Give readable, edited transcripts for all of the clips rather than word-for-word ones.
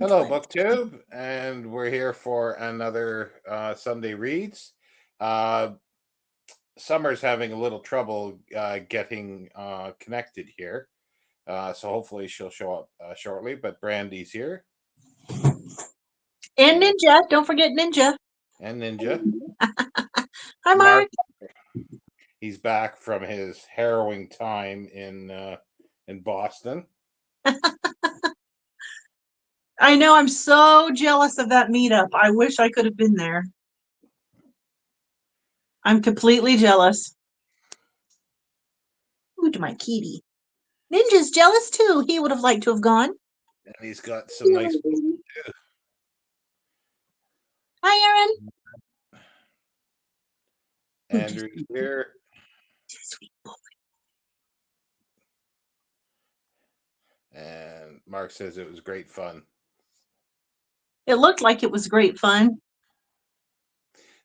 Hello, BookTube, and we're here for another Sunday Reads. Uh, Summer's having a little trouble getting connected here, so hopefully she'll show up shortly. But Brandy's here, And and, Ninja. Don't forget Ninja. and Ninja. Hi, Mark, Mark. he's back from his harrowing time in Boston. I know I'm so jealous of that meetup. I wish I could have been there. I'm completely jealous. Ooh, to my kitty. Ninja's jealous too. He would have liked to have gone. And he's got some nice books too. Hi, Aaron. Andrew's here, and Mark says it was great fun. It looked like it was great fun.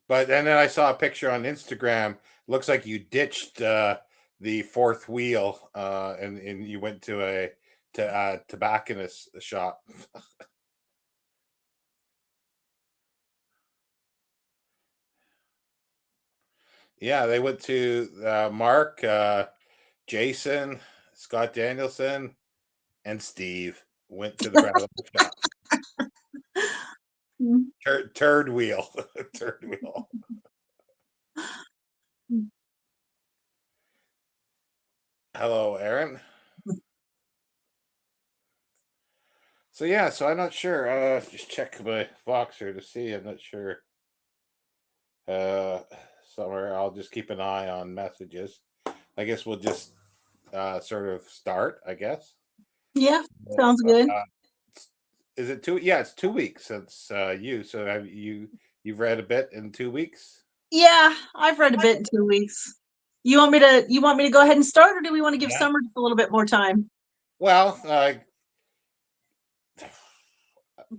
But and then I saw a picture on Instagram. Looks like you ditched the fourth wheel and you went to a tobacconist shop. Yeah, they went to Mark, Jason, Scott Danielson, and Steve went to the rattle shop. Turd wheel, turd wheel. Hello, Aaron. So yeah, so I'm not sure. Just check my Voxer to see. I'm not sure. Uh, Somewhere I'll just keep an eye on messages. I guess we'll just sort of start. I guess. Yeah, sounds good. Is it two? Yeah, it's 2 weeks since you. So have you've read a bit in 2 weeks? Yeah, I've read a bit in 2 weeks. You want me to go ahead and start, or do we want to give Yeah. Summer just a little bit more time? Well, I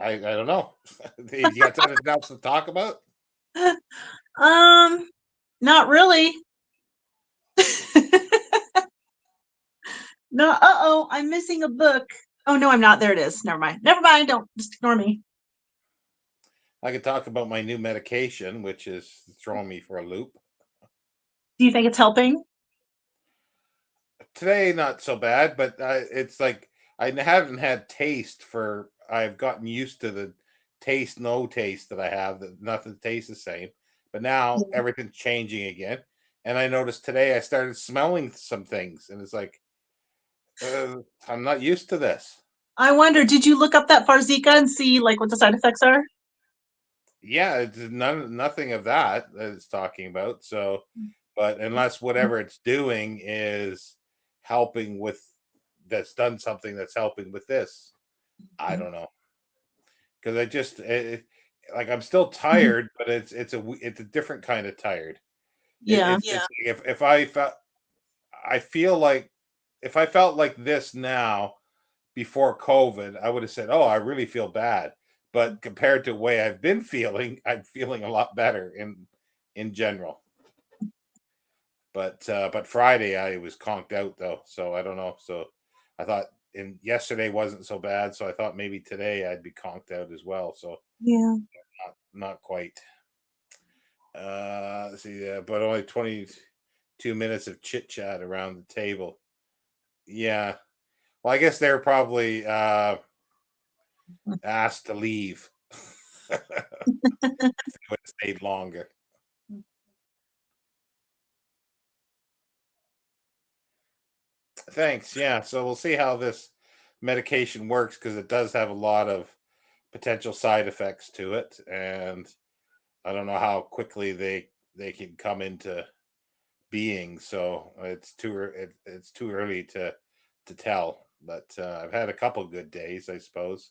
don't know. You got something else to talk about? Not really. No, I'm missing a book. Oh no, I'm not. There it is. Never mind. Never mind. Don't just ignore me. I could talk about my new medication, which is throwing me for a loop. Do you think it's helping? Today, not so bad, but it's like I haven't had taste for. I've gotten used to the taste, no taste that I have. That nothing tastes the same. But now Yeah. everything's changing again, and I noticed today I started smelling some things, and it's like I'm not used to this. I wonder, did you look up that Farzika and see like what the side effects are? Yeah, it's nothing of that it's talking about. So, but unless whatever it's doing is helping with that's done something that's helping with this, I don't know because I just like I'm still tired, but it's a different kind of tired. Yeah. It's if I felt I feel like if I felt like this now before COVID, I would have said, "Oh, I really feel bad." But compared to the way I've been feeling, I'm feeling a lot better in general. But Friday I was conked out though, so I don't know. So I thought and yesterday wasn't so bad, so I thought maybe today I'd be conked out as well. So Yeah. not quite. Let's see, but only 22 minutes of chit chat around the table. Yeah. Well, I guess they're probably asked to leave. They would have stayed longer. Thanks. Yeah. So we'll see how this medication works because it does have a lot of potential side effects to it, and I don't know how quickly they can come into being. So it's too early to tell. But I've had a couple good days, I suppose.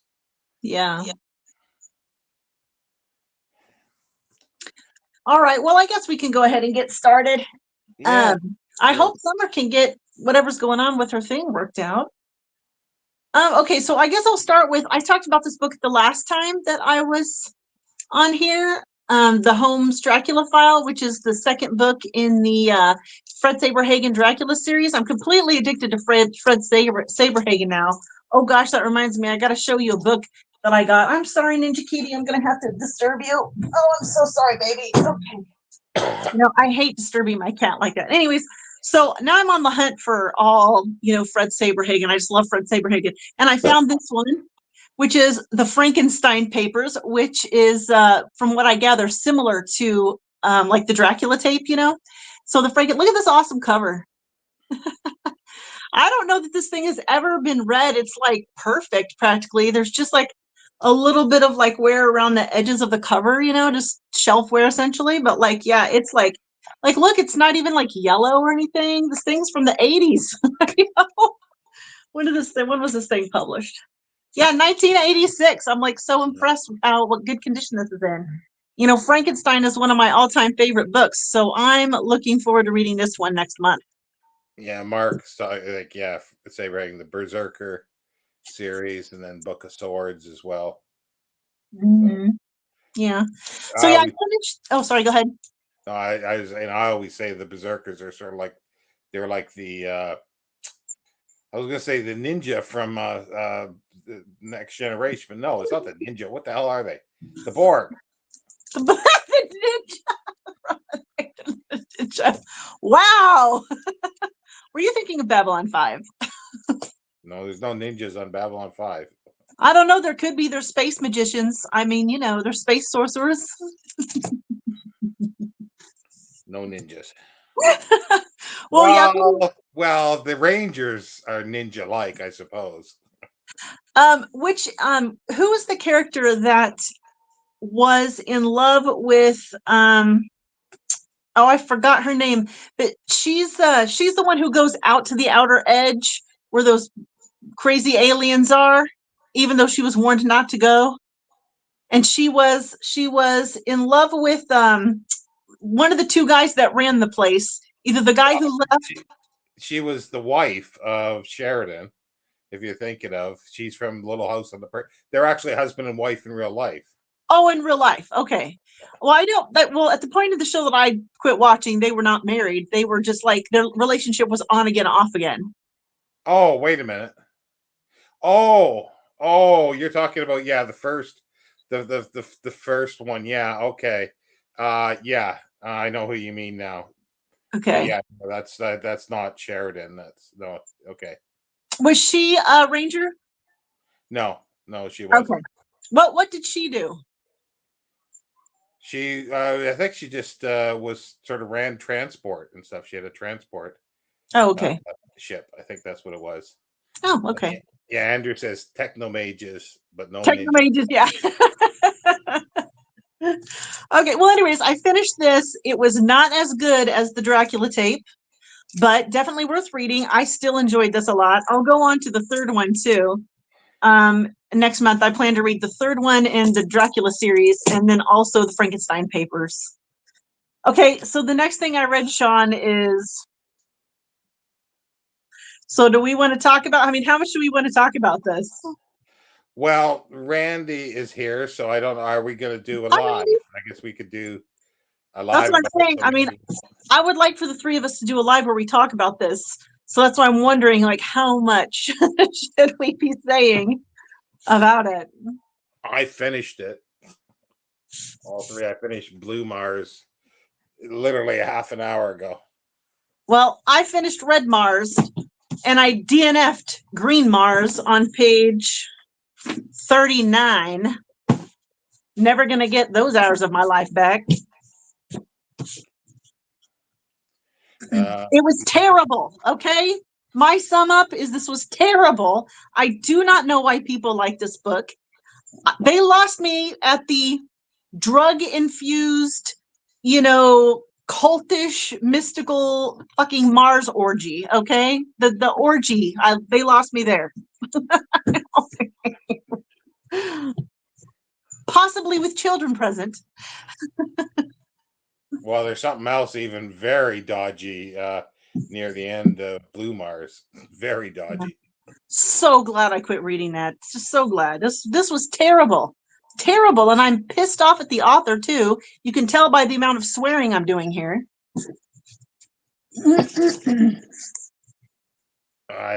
Yeah. All right. Well, I guess we can go ahead and get started. Yeah. I Sure. hope Summer can get whatever's going on with her thing worked out. Okay, so I guess I'll start with I talked about this book the last time that I was on here. The Holmes Dracula File, which is the second book in the Fred Saberhagen Dracula series. I'm completely addicted to Fred Saberhagen now. Oh gosh, that reminds me, I got to show you a book that I got. I'm sorry, Ninja Kitty. I'm gonna have to disturb you. Oh, I'm so sorry, baby. Okay. I hate disturbing my cat like that. Anyways, so now I'm on the hunt for all, Fred Saberhagen. I just love Fred Saberhagen. And I found this one, which is the Frankenstein Papers, which is, from what I gather, similar to like the Dracula tape. So look at this awesome cover. I don't know that this thing has ever been read. It's like perfect practically. There's just like a little bit of like wear around the edges of the cover, just shelf wear essentially. But like, yeah, it's like look, it's not even like yellow or anything. This thing's from the 80s. When was this thing published? Yeah, 1986. I'm like so impressed with what good condition this is in. Frankenstein is one of my all-time favorite books, so I'm looking forward to reading this one next month. Yeah, Mark's like, yeah, say writing the Berserker series and then Book of Swords as well. Mm-hmm. Yeah. So yeah, I finished. Oh, sorry. Go ahead. No, I always say the Berserkers are sort of like they're like the I was gonna say the ninja from the Next Generation, but no, it's not the ninja. What the hell are they? The Borg. The ninja. Wow. Were you thinking of Babylon 5? No, there's no ninjas on Babylon 5. I don't know. There could be. They're space magicians. I mean, they're space sorcerers. No ninjas. Well, yeah. Well, the Rangers are ninja-like, I suppose. Who is the character that was in love with oh, I forgot her name, but she's the one who goes out to the outer edge where those crazy aliens are, even though she was warned not to go. And she was in love with one of the two guys that ran the place, either the guy who left. She was the wife of Sheridan, if you're thinking of. She's from Little House on the Prairie. They're actually husband and wife in real life. Oh, in real life. Okay. Well, I don't that well at the point of the show that I quit watching, they were not married. They were just like their relationship was on again, off again. Oh, wait a minute. Oh, you're talking about, yeah, the first the first one. Yeah, okay. Yeah, I know who you mean now. But Okay. yeah, that's not Sheridan. That's no, okay. Was she a ranger? No, she Okay. wasn't. What did she do? She I think she just was sort of ran transport and stuff. She had a transport Oh, okay. ship. I think that's what it was. Oh, okay. Yeah, Andrew says techno mages, but no Techno ninja. mages, yeah. Okay, well, anyways, I finished this. It was not as good as the Dracula tape, but definitely worth reading. I still enjoyed this a lot. I'll go on to the third one too. Next month, I plan to read the third one in the Dracula series, and then also the Frankenstein Papers. Okay, so the next thing I read, Sean, is. So, do we want to talk about? I mean, how much do we want to talk about this? Well, Randy is here, so I don't know. Are we going to do a I live? mean, I guess we could do a that's live. what I'm saying. I mean, I would like for the three of us to do a live where we talk about this. So that's why I'm wondering, like, how much should we be saying about it? I finished it. All three. I finished Blue Mars literally a half an hour ago. Well, I finished Red Mars and I DNF'd Green Mars on page 39. Never going to get those hours of my life back. It was terrible, okay? My sum up is this was terrible. I do not know why people like this book. They lost me at the drug-infused, cultish, mystical fucking Mars orgy, okay? The orgy, they lost me there. Possibly with children present. Well, there's something else even very dodgy near the end of Blue Mars. Very dodgy. So glad I quit reading that. Just so glad. This was terrible. Terrible. And I'm pissed off at the author too. You can tell by the amount of swearing I'm doing here. I'm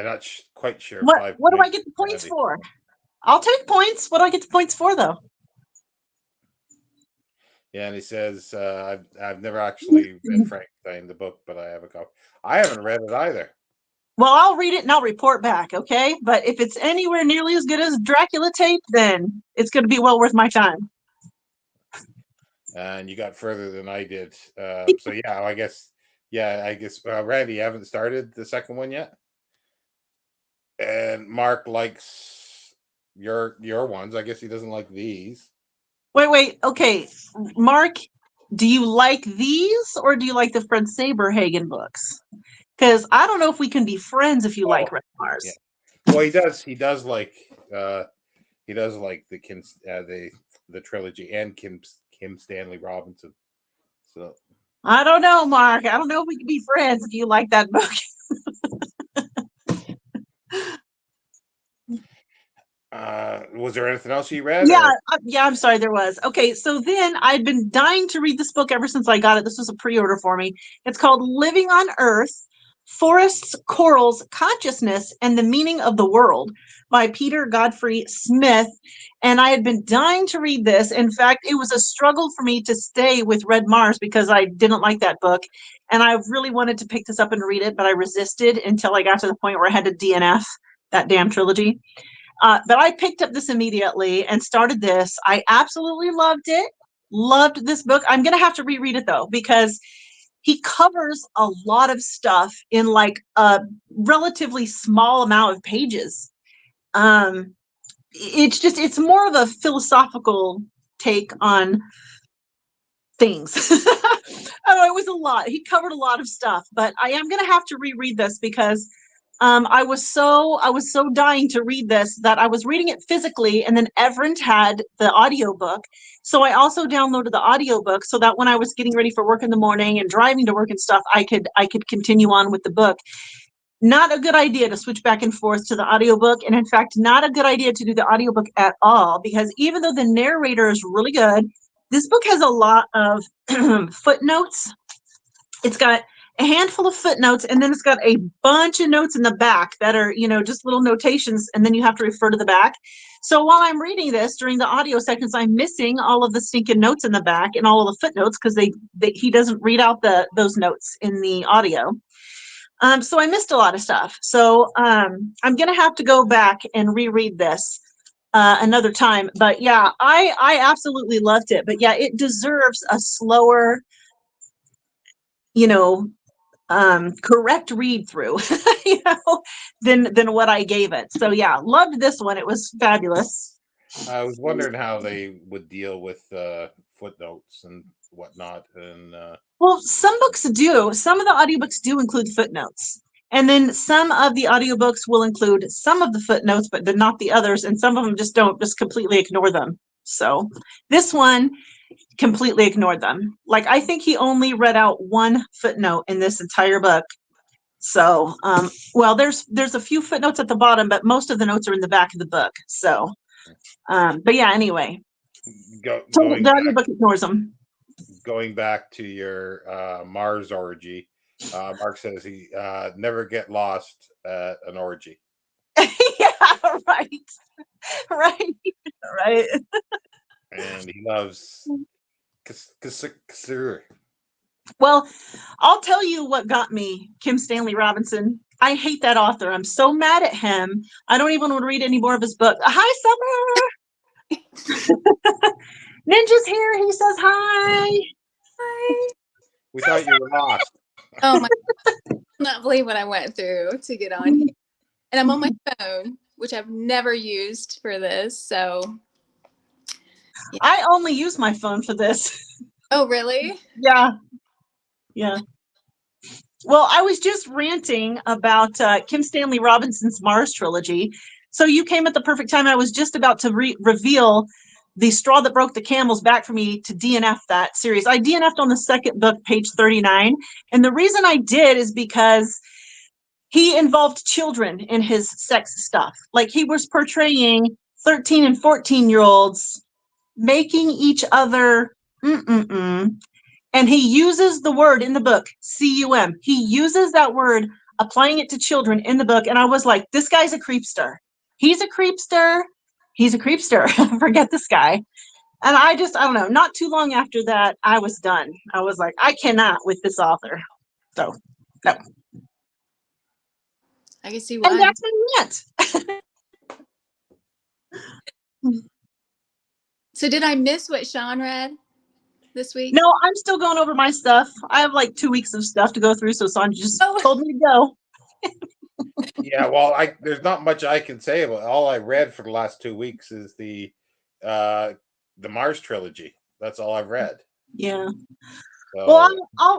not quite sure. What do I get the points for? I'll take points. What do I get the points for, though? Yeah, and he says, I've never actually read Frankenstein the book, but I have a copy. I haven't read it either. Well, I'll read it and I'll report back, okay? But if it's anywhere nearly as good as Dracula tape, then it's going to be well worth my time. And you got further than I did. So yeah, I guess Randy, you haven't started the second one yet, and Mark likes your ones. I guess he doesn't like these. Wait. Okay, Mark, do you like these or do you like the Fred Saberhagen books? Because I don't know if we can be friends if you like Oh, Red yeah. Mars. Well, uh, he does like the trilogy and Kim Stanley Robinson. So I don't know, Mark. I don't know if we can be friends if you like that book. was there anything else you read, Yeah, or I'm sorry, there was. Okay, so then I'd been dying to read this book ever since I got it. This was a pre-order for me. It's called Living on Earth: Forests, Corals, Consciousness, and the Meaning of the World by Peter Godfrey Smith. And I had been dying to read this. In fact, it was a struggle for me to stay with Red Mars because I didn't like that book. And I really wanted to pick this up and read it, but I resisted until I got to the point where I had to DNF that damn trilogy. But I picked up this immediately and started this. I absolutely loved it. Loved this book. I'm going to have to reread it though, because he covers a lot of stuff in like a relatively small amount of pages. Um, it's more of a philosophical take on things. Oh, it was a lot. He covered a lot of stuff, but I am going to have to reread this because I was so dying to read this that I was reading it physically, and then Everent had the audiobook. So I also downloaded the audiobook so that when I was getting ready for work in the morning and driving to work and stuff, I could continue on with the book. Not a good idea to switch back and forth to the audiobook, and in fact, not a good idea to do the audiobook at all, because even though the narrator is really good, this book has a lot of footnotes. It's got a handful of footnotes, and then it's got a bunch of notes in the back that are, just little notations, and then you have to refer to the back. So while I'm reading this during the audio sections, I'm missing all of the stinking notes in the back and all of the footnotes because he doesn't read out those notes in the audio. So I missed a lot of stuff. So I'm gonna have to go back and reread this another time. But yeah, I absolutely loved it. But yeah, it deserves a slower, you know, correct read through, than what I gave it. So yeah, loved this one. It was fabulous. I was wondering how they would deal with footnotes and whatnot, and Well, some books do. Some of the audiobooks do include footnotes. And then some of the audiobooks will include some of the footnotes, but then not the others. And some of them just don't, just completely ignore them. So this one completely ignored them. Like, I think he only read out one footnote in this entire book. So, well, there's a few footnotes at the bottom, but most of the notes are in the back of the book. So, but yeah, anyway, going the back audiobook ignores them. going back to your Mars orgy. Mark says he never get lost at an orgy, Yeah, right, right, right. and he loves Kasur. Well, I'll tell you what got me, Kim Stanley Robinson. I hate that author. I'm so mad at him. I don't even want to read any more of his book. Hi, Summer. Ninja's here. He says hi. Hi. We thought you were lost. Oh my! I cannot believe what I went through to get on here, and I'm on my phone, which I've never used for this. So, yeah. I only use my phone for this. Oh, really? Yeah. Yeah. Well, I was just ranting about Kim Stanley Robinson's Mars trilogy. So you came at the perfect time. I was just about to reveal the straw that broke the camel's back for me to DNF that series. I DNF'd on the second book, page 39. And the reason I did is because he involved children in his sex stuff. Like, he was portraying 13 and 14-year-olds making each other and he uses the word in the book, cum. He uses that word, applying it to children in the book. And I was like, this guy's a creepster. He's a creepster. He's a creepster. Forget this guy. And I don't know, not too long after that, I was done. I was like, I cannot with this author. So, no. I can see And why. that's my rant. So did I miss what Sean read this week? No, I'm still going over my stuff. I have like 2 weeks of stuff to go through, so Sonja just told me to go. Yeah, well, there's not much I can say about it. All I read for the last 2 weeks is the Mars trilogy. That's all I've read. Yeah. So, well,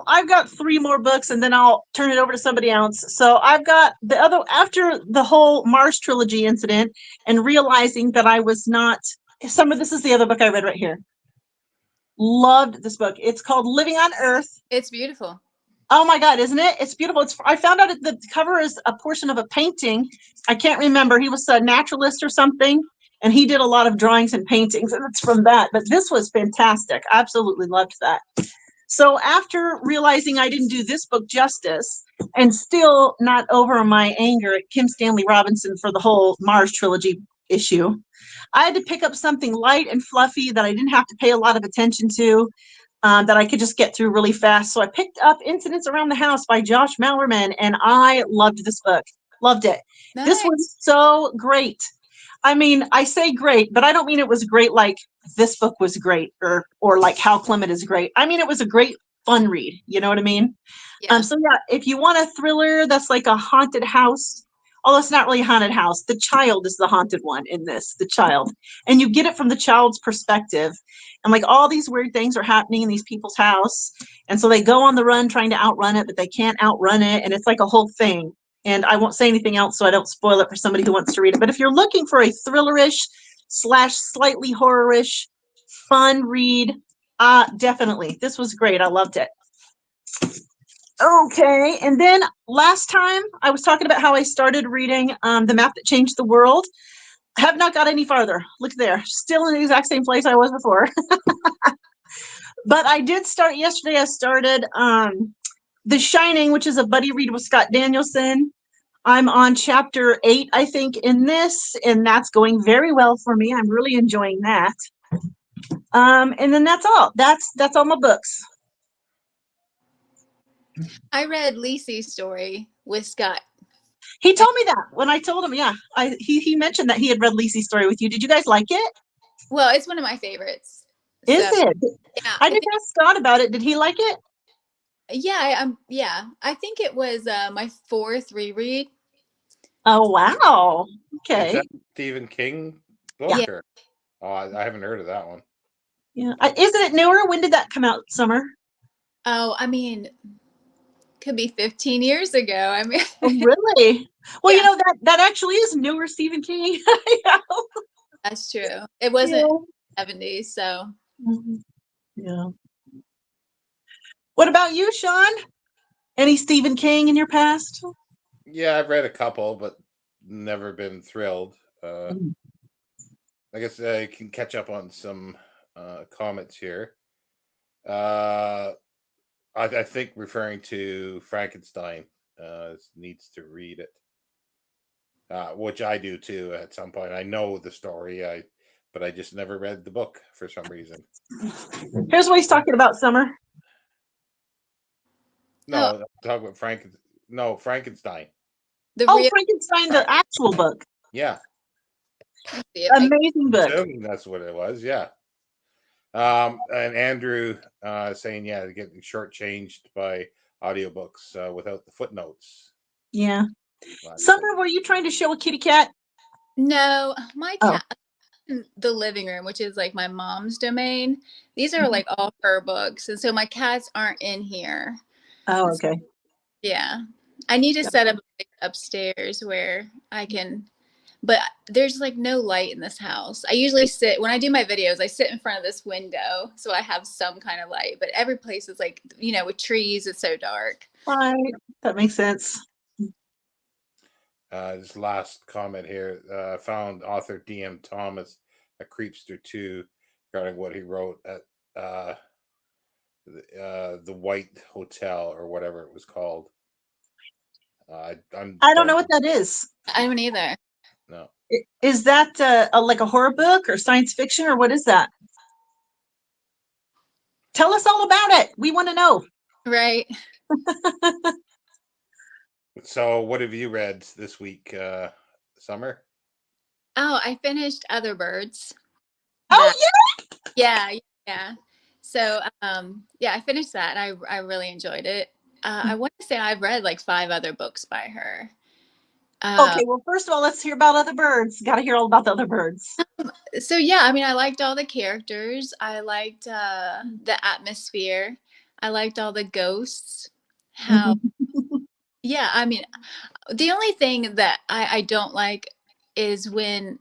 I've got 3 more books, and then I'll turn it over to somebody else. So I've got the other, after the whole Mars trilogy incident, and realizing that I was not. Summer, this is the other book I read right here. Loved this book. It's called Living on Earth. It's beautiful. Oh my God, isn't it? It's beautiful. I found out the cover is a portion of a painting. I can't remember. He was a naturalist or something, and he did a lot of drawings and paintings, and it's from that. But this was fantastic. Absolutely loved that. So after realizing I didn't do this book justice, and still not over my anger at Kim Stanley Robinson for the whole Mars trilogy issue, I had to pick up something light and fluffy that I didn't have to pay a lot of attention to, that I could just get through really fast. So I picked up Incidents Around the House by Josh Mallerman, and I loved this book. Loved it. Nice. This was so great. I mean, I say great, but I don't mean it was great like this book was great, or like How Clement is great. I mean, it was a great fun read. You know what I mean? Yeah. So yeah, if you want a thriller that's like a haunted house, although it's not really a haunted house, the child is the haunted one in this, the child. And you get it from the child's perspective. And like all these weird things are happening in these people's house. And so they go on the run trying to outrun it, but they can't outrun it. And it's like a whole thing. And I won't say anything else so I don't spoil it for somebody who wants to read it. But if you're looking for a thrillerish / slightly horrorish fun read, definitely. This was great. I loved it. Okay, and then last time I was talking about how I started reading The Map That Changed the World. I have not got any farther. Look there, still in the exact same place I was before. But I did start yesterday. I started The Shining, which is a buddy read with Scott Danielson. I'm on chapter 8, I think, in this, and that's going very well for me. I'm really enjoying that. And then that's all. That's all my books. I read Lisi's story with Scott. He told me that when I told him, yeah. He mentioned that he had read Lisi's story with you. Did you guys like it? Well, it's one of my favorites. Is it? Yeah. I did ask Scott about it. Did he like it? Yeah. I think it was my 4th reread. Oh wow. Okay. Is that Stephen King book? Yeah. Or? Oh, I haven't heard of that one. Yeah. Isn't it newer? When did that come out, Summer? Oh, I mean, could be 15 years ago. I mean, Oh, really? Well, Yeah. you know, that actually is newer Stephen King. Yeah. That's true. It wasn't 70s, so. Yeah. What about you, Sean? Any Stephen King in your past? Yeah, I've read a couple, but never been thrilled. I guess I can catch up on some comments here. I think referring to Frankenstein needs to read it, which I do too at some point. I know the story, but I just never read the book for some reason. Here's what he's talking about, Summer. No, I'm talking about Frankenstein. Frankenstein, the actual book. Yeah. Amazing book. Assuming that's what it was, yeah. And Andrew saying, yeah, getting shortchanged by audiobooks without the footnotes. Yeah. Summer, were you trying to show a kitty cat? No, my cat in the living room, which is like my mom's domain. These are like all her books. And so my cats aren't in here. Oh, okay. Yeah. I need to set up upstairs where I can, but there's like no light in this house. I usually sit, when I do my videos, I sit in front of this window so I have some kind of light, but every place is like, with trees, it's so dark. Right. That makes sense. This last comment here, found author D.M. Thomas a creepster too, regarding what he wrote at the White Hotel or whatever it was called. I don't know what that is. I don't either. No. Is that like a horror book or science fiction, or what is that? Tell us all about it. We want to know. Right. So, what have you read this week, Summer? Oh, I finished Other Birds. Oh That yeah, yeah. So yeah, I finished that and I really enjoyed it. I want to say I've read like 5 other books by her. yeah. Okay. Well, first of all, let's hear about other birds. Got to hear all about the other birds. So yeah, I mean I liked all the characters. I liked the atmosphere. I liked all the ghosts. How Mhm. yeah, I mean the only thing that I don't like is when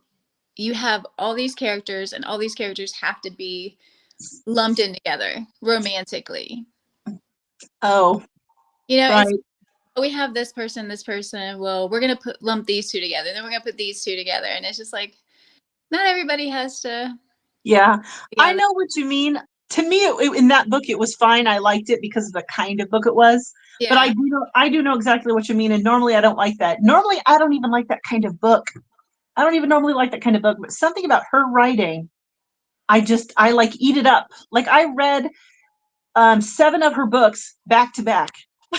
you have all these characters and all these characters have to be lumped in together romantically. Oh, You know, it's right. we have this person. Well, we're gonna put lump these two together, then we're gonna put these two together, and it's just like not everybody has to Yeah, I together. know what you mean. To me, in that book, it was fine. I liked it because of the kind of book it was. But Yeah, I do know exactly what you mean. And normally, I don't like that. Normally, I don't even like that kind of book. I don't even normally like that kind of book. But something about her writing, I like eat it up. Like I read 7 of her books back to back.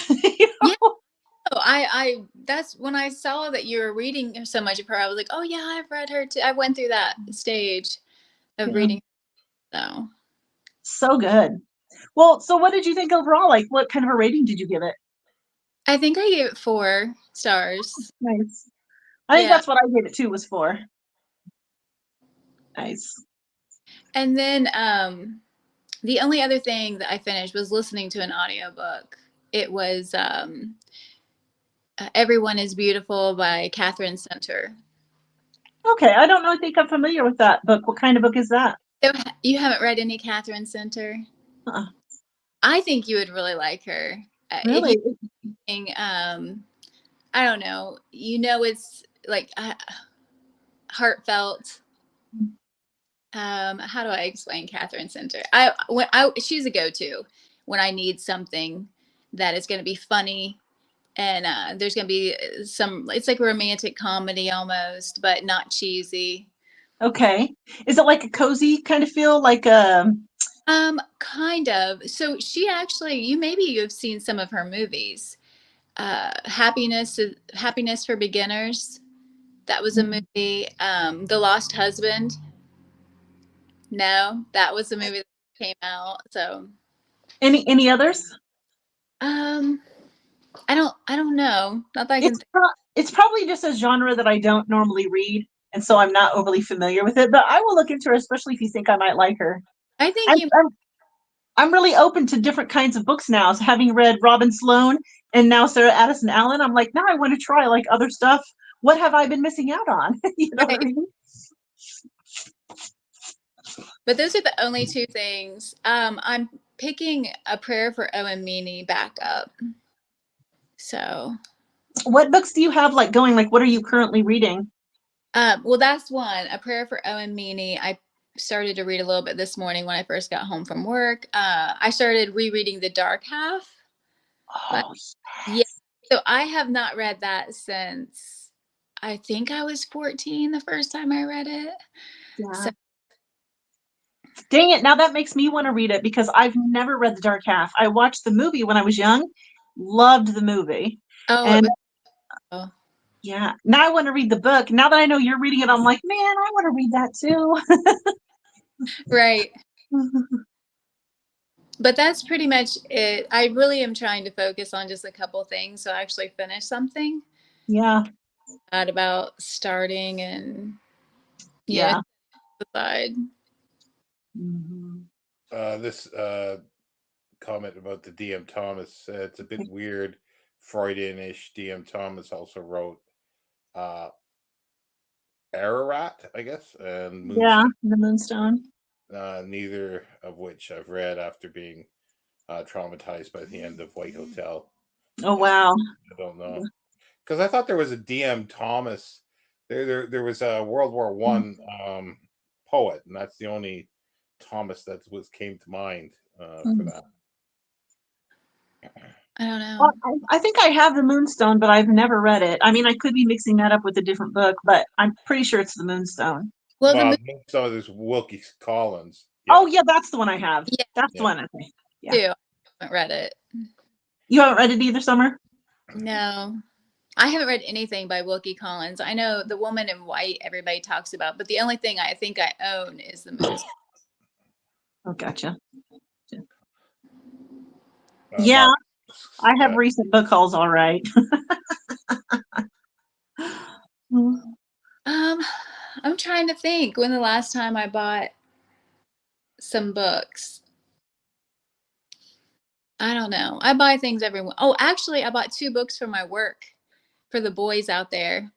You yeah. know? I that's when I saw that you were reading so much of her. I was like, oh yeah, I've read her too. I went through that stage of Yeah, reading. So so good. Well, so what did you think overall? Like, what kind of a rating did you give it? I think I gave it 4 stars. Nice. I think Yeah, that's what I gave it too. Was 4. Nice. and then the only other thing that I finished was listening to an audiobook. It was Everyone is Beautiful by Catherine Center. Okay, I don't know. I think I'm familiar with that book. What kind of book is that? So you haven't read any Catherine Center? Uh-uh. I think you would really like her. If you Really? think, I don't know, it's like heartfelt. How do I explain Catherine Center? She's a go-to when I need something that is going to be funny and there's going to be it's like a romantic comedy almost, but not cheesy. Okay. Is it like a cozy kind of feel? Like Kind of. So she actually, you have seen some of her movies. Happiness for Beginners. That was a movie. The Lost Husband. No, that was a movie that came out. So, any others? um, I don't know. Not that I can It's think. it's probably just a genre that I don't normally read, and so I'm not overly familiar with it. But I will look into her, especially if you think I might like her. I think I'm you. I'm, I'm really open to different kinds of books now. So having read Robin Sloan and now Sarah Addison Allen, I'm like, now I want to try like other stuff. What have I been missing out on? You know what I Right. mean? But those are the only 2 things. I'm picking A Prayer for Owen Meany back up. So, What books do you have like going? Like, what are you currently reading? well, that's one. A Prayer for Owen Meany. I started to read a little bit this morning when I first got home from work. I started rereading The Dark Half. But Oh, yeah, so I have not read that since I think I was 14 the first time I read it. yeah. So, Dang it. Now that makes me want to read it because I've never read The Dark Half. I watched the movie when I was young, loved the movie. oh, it And was. Oh, yeah, now I want to read the book. Now that I know you're reading it, I'm like, man, I want to read that too. right. But that's pretty much it. I really am trying to focus on just a couple things so I actually finish something. Yeah, Not about starting and, yeah. decide. Mhm. This comment about the DM Thomas, it's a bit weird. Freudian-ish. DM Thomas also wrote uh, Ararat, I guess, and Yeah, Moonstone. the Moonstone. Neither of which I've read after being traumatized by the end of White Hotel. Oh, And wow. I don't know, because I thought there was a DM Thomas. There was a World War I poet, and that's the only Thomas that was came to mind for Mhm. that. I don't know. Well, I think I have the Moonstone, but I've never read it. I mean, I could be mixing that up with a different book, but I'm pretty sure it's the Moonstone. Well, Well, so there's Wilkie Collins. Yeah, Oh, yeah, that's the one I have. Yeah. That's the yeah. one. Okay. Yeah. too. I haven't read it. You haven't read it either, Summer? No, I haven't read anything by Wilkie Collins. I know The Woman in White everybody talks about, but the only thing I think I own is The Moonstone. Oh, gotcha. Uh, Yeah, Mark, I have uh, recent book hauls, all right. I'm trying to think when the last time I bought some books. I don't know. I buy things every. Oh, actually, I bought 2 books for my work for the boys out there.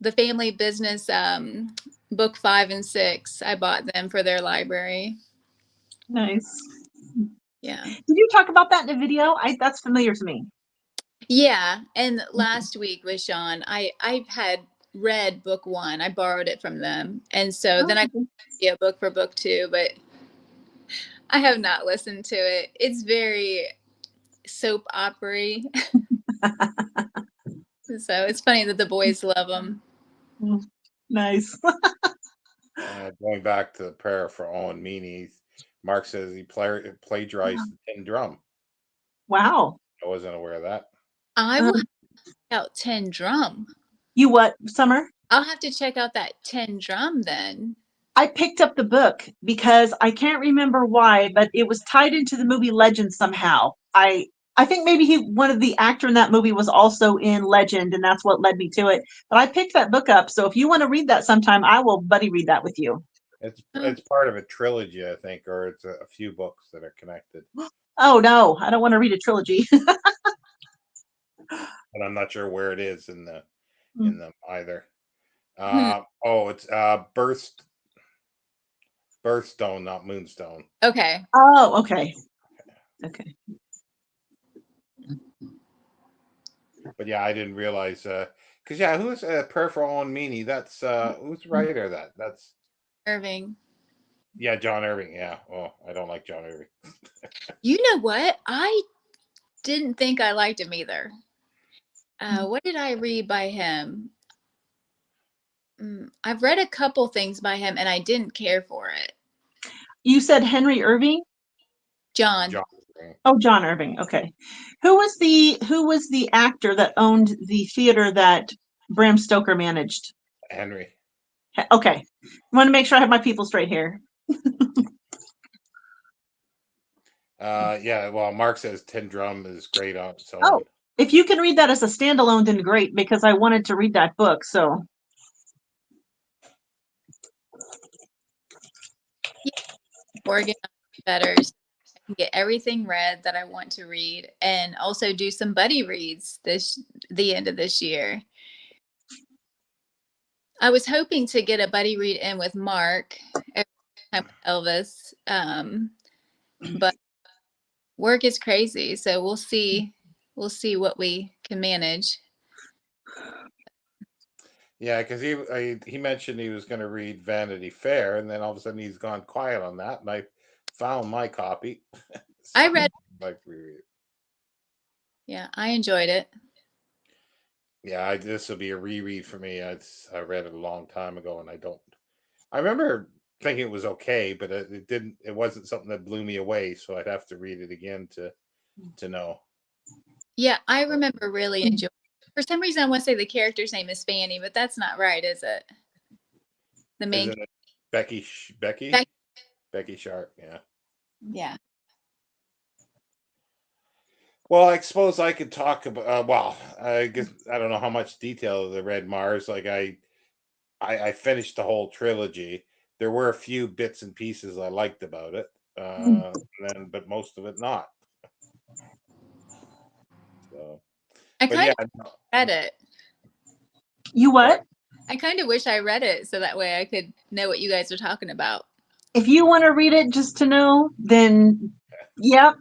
The Family Business book 5 and 6. I bought them for their library. Nice. Yeah. Did you talk about that in a video? That's familiar to me. Yeah, and last week with Sean, I had read book 1. I borrowed it from them, and so then I a book for book 2, but I have not listened to it. It's very soap opera-y. So it's funny that the boys love them. Nice. going back to the prayer for Owen Meany, Mark says he plagiarized the Tin Drum. Wow. I wasn't aware of that. I will check out Tin Drum. You what, Summer? I'll have to check out that Tin Drum then. I picked up the book because I can't remember why, but it was tied into the movie Legend somehow. I think maybe one of the actor in that movie was also in Legend, and that's what led me to it. But I picked that book up, so if you want to read that sometime, I will buddy read that with you. It's part of a trilogy, I think, or it's a few books that are connected. Oh no, I don't want to read a trilogy. And I'm not sure where it is in them either. Hmm. It's Birthstone, not Moonstone. Okay. Oh, okay. Okay. But yeah, I didn't realize because who's Prayer for Owen Meany? That's who's the writer of that? That's Irving. Yeah, John Irving. Yeah. Oh, I don't like John Irving. You know what? I didn't think I liked him either. What did I read by him? I've read a couple things by him and I didn't care for it. You said Henry Irving? John. Irving. Oh, John Irving. Okay. Who was the actor that owned the theater that Bram Stoker managed? Henry. Okay. I want to make sure I have my people straight here. Yeah, well, Mark says Tin Drum is great on its own. Oh, if you can read that as a standalone, then great, because I wanted to read that book. So Organize better. So I can get everything read that I want to read and also do some buddy reads the end of this year. I was hoping to get a buddy read in with Mark every time with Elvis. But work is crazy, so we'll see what we can manage. Yeah, because he mentioned he was going to read Vanity Fair, and then all of a sudden he's gone quiet on that, and I found my copy. I read. Like reread. Yeah, I enjoyed it. Yeah, this will be a reread for me. I read it a long time ago, and I remember thinking it was okay, but it didn't. It wasn't something that blew me away, so I'd have to read it again to know. Yeah, I remember really enjoying it. For some reason, I want to say the character's name is Fanny, but that's not right, is it? The main Isn't it Becky Sharp? Yeah. Yeah. Well, I suppose I could talk about. Well, I guess I don't know how much detail of the Red Mars. Like I finished the whole trilogy. There were a few bits and pieces I liked about it, but most of it not. So, I but kind yeah, of read it. You what? I kind of wish I read it so that way I could know what you guys are talking about. If you want to read it just to know, then yep.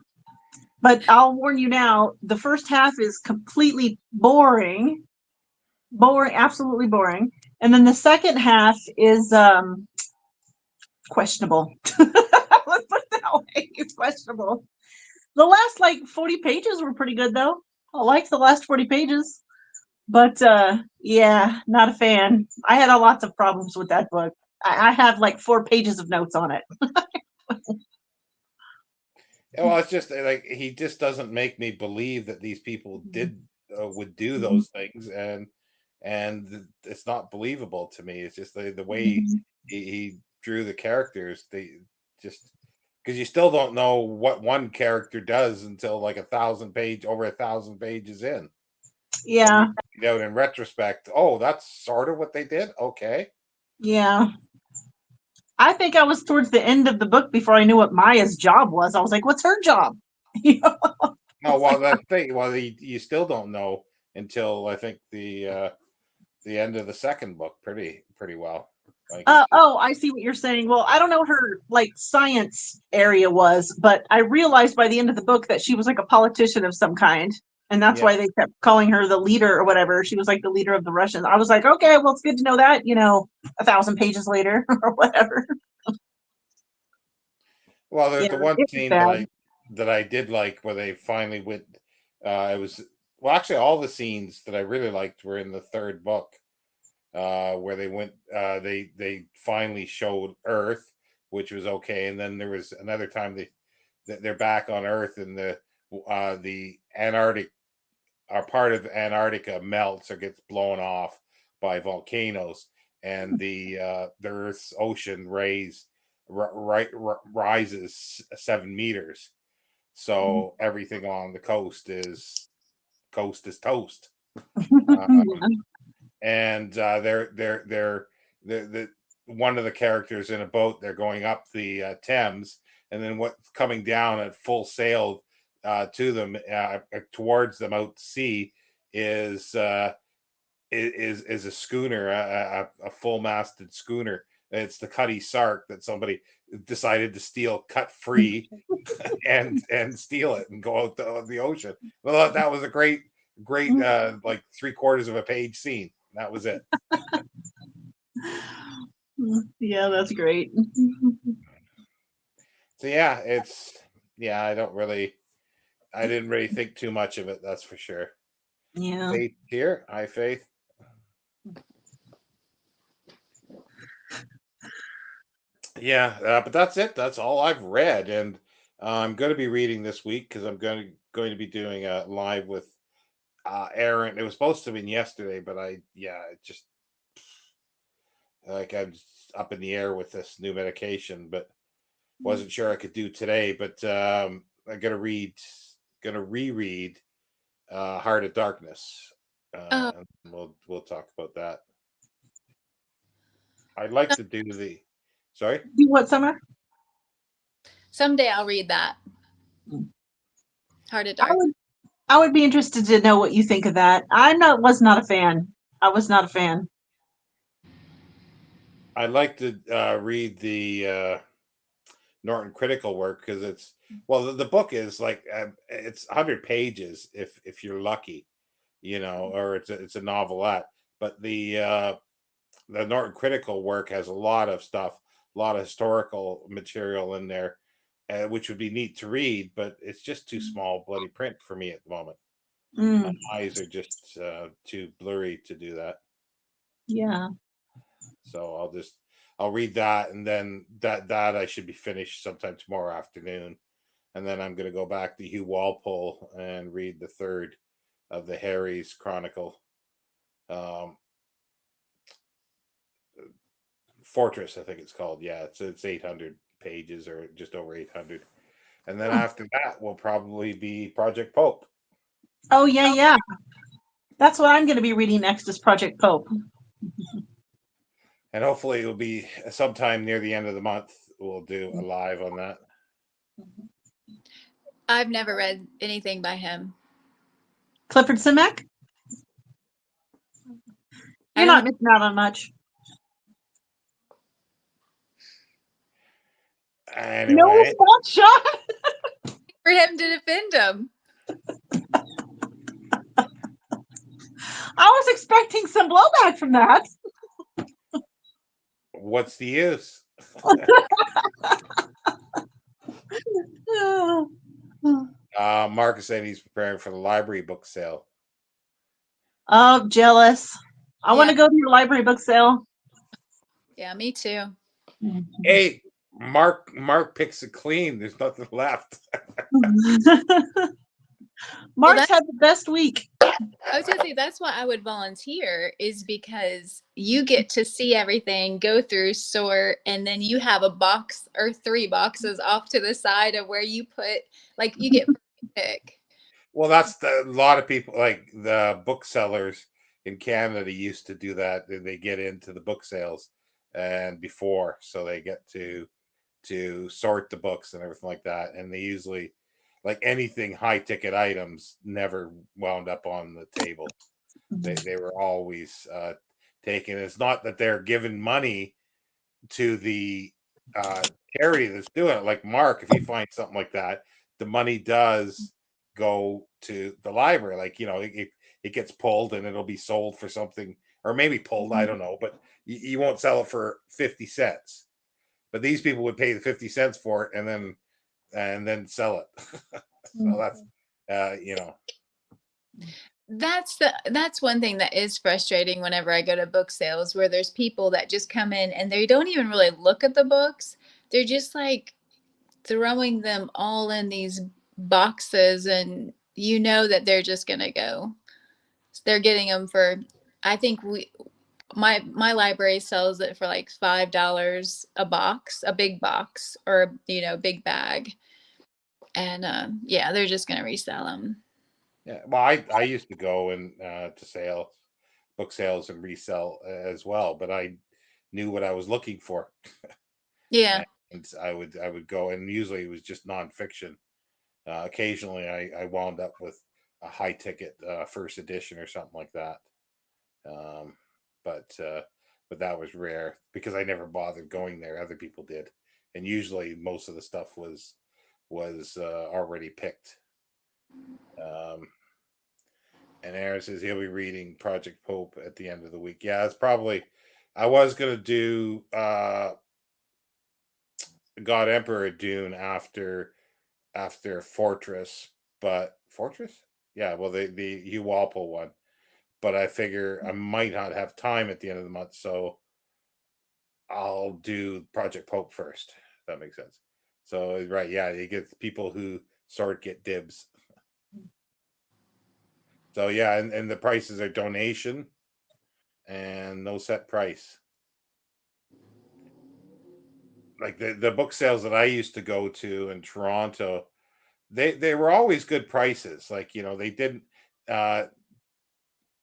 But I'll warn you now, the first half is completely boring. Boring, absolutely boring. And then the second half is questionable. Let's put it that way. It's questionable. The last like 40 pages were pretty good though. I liked the last 40 pages. But yeah, not a fan. I had a lots of problems with that book. I have like 4 pages of notes on it. Well, it's just like he just doesn't make me believe that these people would do Mhm. those things, and it's not believable to me. It's just the way Mhm. he drew the characters. They just because you still don't know what one character does until like over 1,000 pages in, and you Yeah, find out in retrospect. Oh, that's sort of what they did. Okay. yeah. I think I was towards the end of the book before I knew what Maya's job was. I was like, "What's her job?" You know? No, well, that thing. Well, you still don't know until I think the end of the second book pretty well. Like it's just Oh, I see what you're saying. Well, I don't know what her like science area was, but I realized by the end of the book that she was like a politician of some kind, and that's yeah. why they kept calling her the leader or whatever. She was like the leader of the Russians. I was like, okay, well, it's good to know that. 1,000 pages later or whatever. Well, there's Yeah, the one it was scene bad. that I did like where they finally went. It was well, actually, all the scenes that I really liked were in the third book, where they went. They finally showed Earth, which was okay, and then there was another time they're back on Earth, and the Antarctic our part of Antarctica melts or gets blown off by volcanoes, and the Earth's ocean rises 7 meters. So everything along the coast is toast. Um, Yeah. and the one of the characters in a boat. They're going up the Thames, and then what's coming down at full sail to them towards them out to sea is is a schooner, a full masted schooner. It's the Cutty Sark that somebody decided to steal cut free and steal it and go out the ocean. Well, that was a great like 3/4 of a page scene. That was it. Yeah, that's great. So yeah, I didn't really think too much of it. That's for sure. Yeah. Faith here, hi Faith. Yeah, but that's it. That's all I've read, and I'm going to be reading this week because I'm going to be doing a live with Aaron. It was supposed to have been yesterday, but it just like I'm just up in the air with this new medication, but wasn't sure I could do today. But I'm gonna reread Heart of Darkness, Oh, and we'll talk about that. I'd like to do the. Sorry. Do what, Summer? someday I'll read that. Heart of I Dark. would I would be interested to know what you think of that. Was not a fan. I was not a fan. I'd like to read the Norton critical work because the book is like it's 100 pages if you're lucky, or it's a novelette. But the Norton critical work has a lot of stuff, a lot of historical material in there, which would be neat to read, but it's just too small bloody print for me at the moment. My Mm, eyes are just too blurry to do that. yeah. So I'll read that, and then that I should be finished sometime tomorrow afternoon, and then I'm going to go back to Hugh Walpole and read the third of the Harry's Chronicle. Um, Fortress, I think it's called. Yeah, it's 800 pages or just over 800, and then Hmm. after that will probably be Project Pope, Oh yeah, yeah. That's what I'm going to be reading next is Project Pope. and hopefully it'll be sometime near the end of the month. We'll do a live on that. I've never read anything by him. Clifford Simek. I You're don't not know. missing out on much. No Anyway, spot shot. For him to defend him. I was expecting some blowback from that. what's the use? Marcus said he's preparing for the library book sale. Oh, jealous. I want Yeah. to go to your library book sale. Yeah, me too. Hey, Mark picks it clean. There's nothing left. Well, Mark's had the best week. I was gonna say that's why I would volunteer, is because you get to see everything, go through, sort, and then you have a box or 3 boxes off to the side of where you put, like, you get first pick. Well, that's a lot of people, like the booksellers in Canada used to do that. They get into the book sales and before, so they get to sort the books and everything like that. And they usually, like anything high ticket items, never wound up on the table. They were always taken. It's not that they're giving money to the uh, charity that's doing it. Like Mark, if he finds something like that, the money does go to the library. Like, it gets pulled and it'll be sold for something, or maybe pulled, I don't know, but you won't sell it for 50 cents. But these people would pay the 50 cents for it and then sell it. So that's you know. That's one thing that is frustrating whenever I go to book sales, where there's people that just come in and they don't even really look at the books. They're just like throwing them all in these boxes, and you know that they're just gonna go. They're getting them for, I think my library sells it for like $5 a box, a big box, or big bag, and yeah, they're just gonna resell them. Yeah, well, I used to go and to book sales and resell as well, but I knew what I was looking for, Yeah. and I would go, and usually it was just nonfiction. Occasionally, I wound up with a high ticket first edition or something like that, um, but that was rare because I never bothered going there. Other people did, and usually most of the stuff was already picked. Um, And Aaron says he'll be reading Project Pope at the end of the week. Yeah, it's probably. I was gonna do God Emperor Dune after Fortress, but Fortress, yeah, well the Hugh Walpole one. But I figure I might not have time at the end of the month, so I'll do Project Pope first. If that makes sense. So right, yeah, you get people who sort get dibs. So yeah, and the prices are donation and no set price. Like the book sales that I used to go to in Toronto, they were always good prices. Like, they didn't uh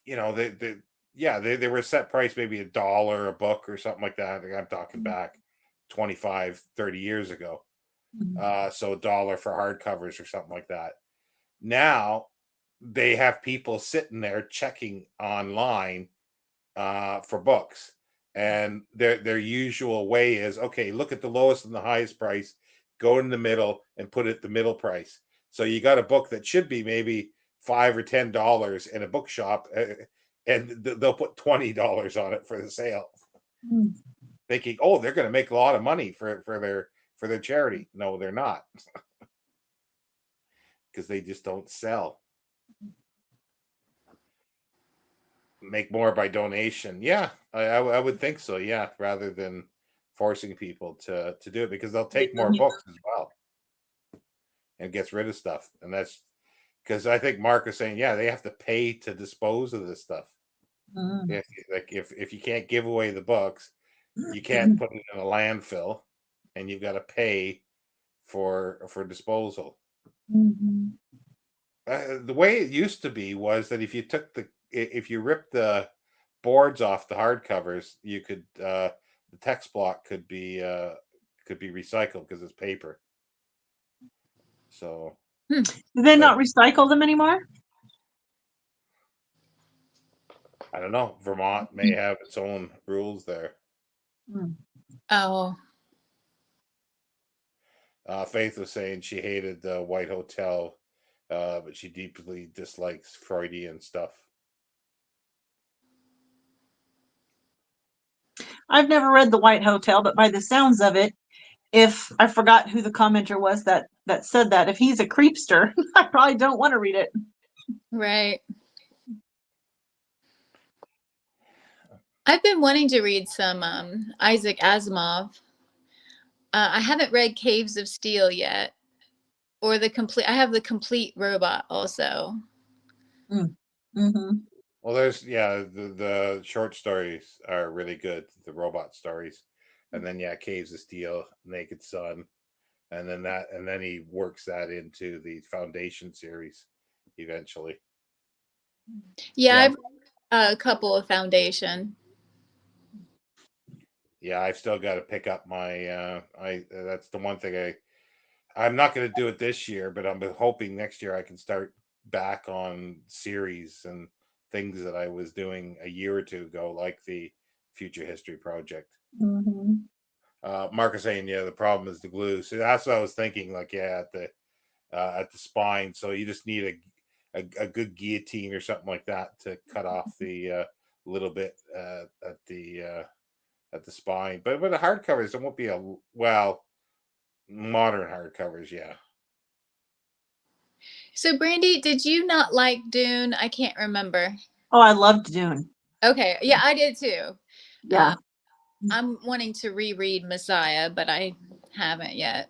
they yeah, they were set price, maybe $1 a book or something like that. Like, I'm talking back 25-30 years ago. So $1 for hardcovers or something like that. Now they have people sitting there checking online for books. And their usual way is, okay, look at the lowest and the highest price, go in the middle and put it the middle price. So you got a book that should be maybe $5 or $10 in a bookshop, and they'll put $20 on it for the sale, thinking, oh, they're going to make a lot of money for their charity. No, they're not, because they just don't sell. Make more by donation. Yeah, I would think so. Yeah, rather than forcing people to do it, because they'll take more books as well and gets rid of stuff. And that's because I think Mark is saying, yeah, they have to pay to dispose of this stuff. If you can't give away the books, you can't put it in a landfill, and you've got to pay for disposal. The way it used to be was that if you ripped the boards off the hardcovers, you could the text block could be recycled because it's paper. So, Do they but not recycle them anymore? I don't know. Vermont may have its own rules there. Oh, Faith was saying she hated the White Hotel, but she deeply dislikes Freudian stuff. I've never read The White Hotel, but by the sounds of it, if I forgot who the commenter was that that said that if he's a creepster, I probably don't want to read it. Right. I've been wanting to read some Isaac Asimov. I haven't read Caves of Steel yet, or the complete. I have the Complete Robot also. Mm-hmm. Well, there's the short stories are really good, the robot stories, and then Caves of Steel, Naked Sun, and then he works that into the Foundation series eventually. Yeah, Yeah, I've read a couple of Foundation. yeah, I've still got to pick up my. I That's the one thing I'm not going to do it this year, but I'm hoping next year I can start back on series and things that I was doing a year or two ago, like the Future History Project. Mm-hmm. Mark is saying, the problem is the glue. So that's what I was thinking. Like, at the spine. So you just need a good guillotine or something like that to cut off the little bit at the spine. But with the hardcovers, it won't be modern hardcovers. Yeah. So, Brandy, did you not like Dune? I can't remember. Oh, I loved Dune. Okay, yeah, I did too. Yeah. I'm wanting to reread Messiah, but I haven't yet.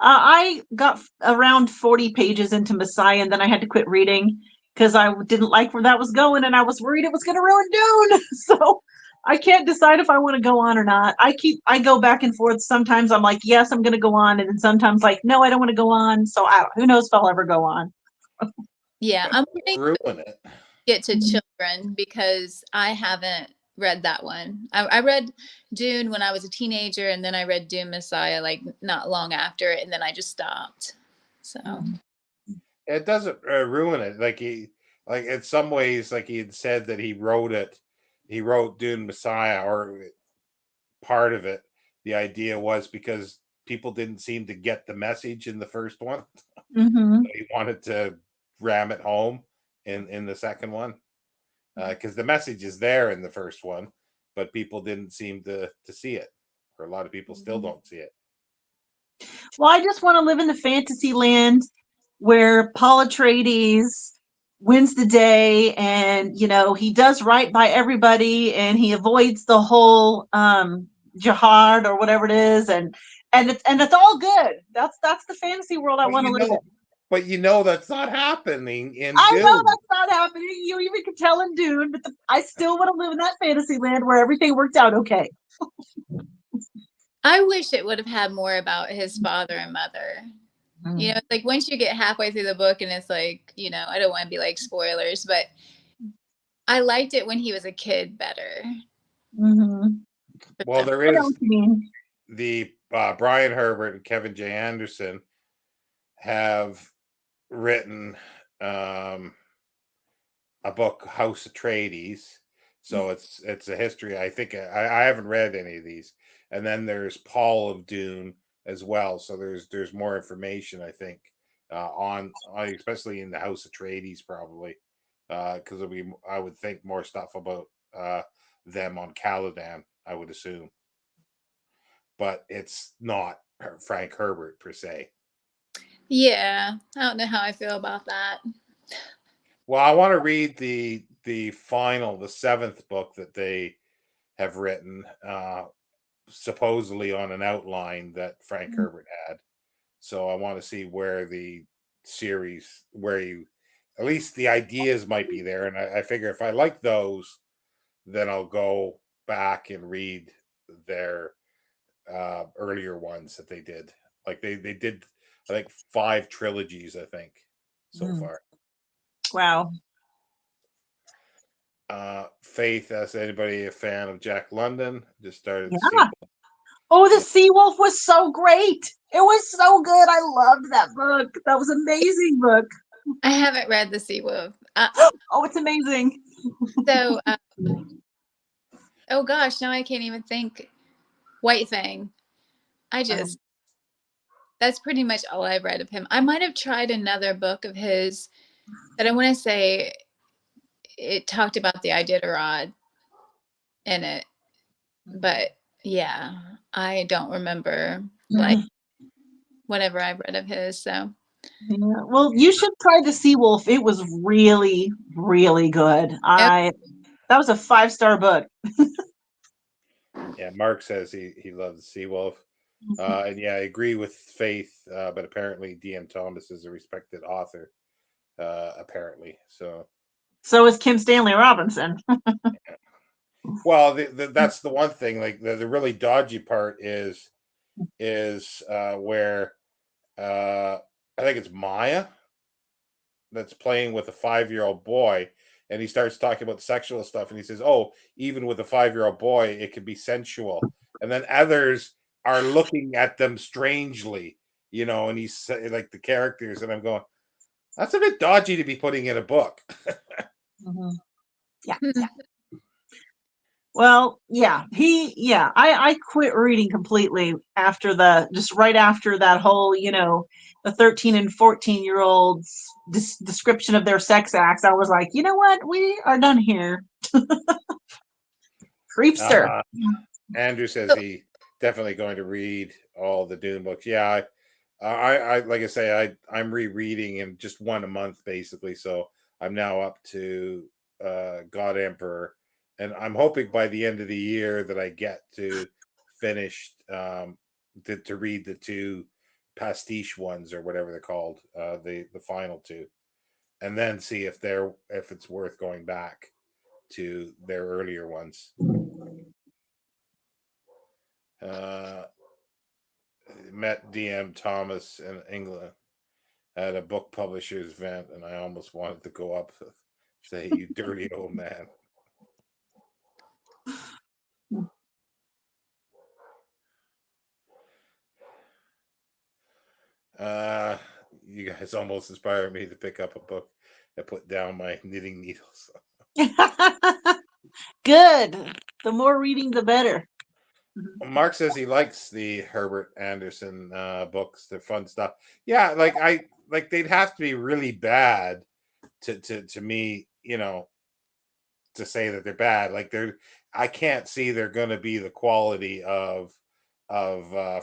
I got around 40 pages into Messiah, and then I had to quit reading because I didn't like where that was going, and I was worried it was going to ruin Dune. So I can't decide if I want to go on or not. I go back and forth. Sometimes I'm like, yes, I'm going to go on, and then sometimes like, no, I don't want to go on. So who knows if I'll ever go on. Yeah, I'm wanting Ruin it. to get to Children because I haven't read that one. I read Dune when I was a teenager, and then I read Dune Messiah like not long after it, and then I just stopped. So It doesn't ruin it. Like in some ways, like he had said that he wrote it. He wrote Dune Messiah, or part of it. The idea was because people didn't seem to get the message in the first one. Mm-hmm. So he wanted to ram it home in the second one, because the message is there in the first one, but people didn't seem to see it, or a lot of people still don't see it. Well, I just want to live in the fantasy land where Paul Atreides wins the day, and he does right by everybody, and he avoids the whole jihad or whatever it is, and it's all good. That's the fantasy world I But want to live in. that's not happening in I know Dune. that's not happening. You even can tell in Dune, but I still want to live in that fantasy land where everything worked out okay. I wish it would have had more about his father and mother. You know, it's like once you get halfway through the book and it's like, I don't want to be like spoilers, but I liked it when he was a kid better. Mm-hmm. Well, there I know is what you mean. the Brian Herbert and Kevin J. Anderson have written a book, House Atreides. So it's a history. I think I haven't read any of these. And then there's Paul of Dune as well. So there's more information, I think, on especially in the House Atreides, probably, because there'll be, I would think, more stuff about them on Caladan, I would assume. But it's not Frank Herbert per se. Yeah, I don't know how I feel about that. Well, I want to read the seventh book that they have written, supposedly on an outline that Frank Herbert had. So I want to see where the series, where you, at least the ideas might be there. And I figure if I like those, then I'll go back and read their earlier ones that they did. Like they did, I think, 5 trilogies, I think, so far. Wow. Faith, as anybody a fan of Jack London, just started the Yeah. sequel. Oh, the Seawolf was so great. It was so good. I loved that book. That was an amazing book. I haven't read The Sea Wolf. Oh, it's amazing. So, oh gosh, now I can't even think. White Fang. That's pretty much all I've read of him. I might have tried another book of his that I want to say it talked about the Iditarod in it, but yeah, I don't remember. Like, whatever I've read of his. So Yeah. Well, you should try the Seawolf. It was really, really good. yep. That was a 5-star book. Yeah, Mark says he loves Seawolf. And yeah, I agree with Faith, but apparently D.M. Thomas is a respected author, apparently. So, So is Kim Stanley Robinson. well, that's the one thing. Like the really dodgy part is where I think it's Maya that's playing with a 5-year-old boy, and he starts talking about sexual stuff, and he says, "Oh, even with a 5-year-old boy, it can be sensual." And then others are looking at them strangely, and he's like the characters, and I'm going, "That's a bit dodgy to be putting in a book." Mhm. Yeah. Well, I quit reading completely after right after that whole, the 13 and 14-year-olds description of their sex acts. I was like, you know what? We are done here. Creepster. Uh, Andrew says So, he definitely going to read all the Dune books. Yeah, I like I say, I'm rereading in just one a month basically. So I'm now up to God Emperor, and I'm hoping by the end of the year that I get to finish to read the two pastiche ones or whatever they're called, the final two, and then see if it's worth going back to their earlier ones. Uh, Met DM Thomas in England at a book publisher's event, and I almost wanted to go up and say, "You dirty old man." Uh, you guys almost inspired me to pick up a book and put down my knitting needles. Good. The more reading, the better. Mark says he likes the Herbert Anderson books. They're fun stuff. Yeah, like they'd have to be really bad to me, to say that they're bad. Like I can't see they're going to be the quality of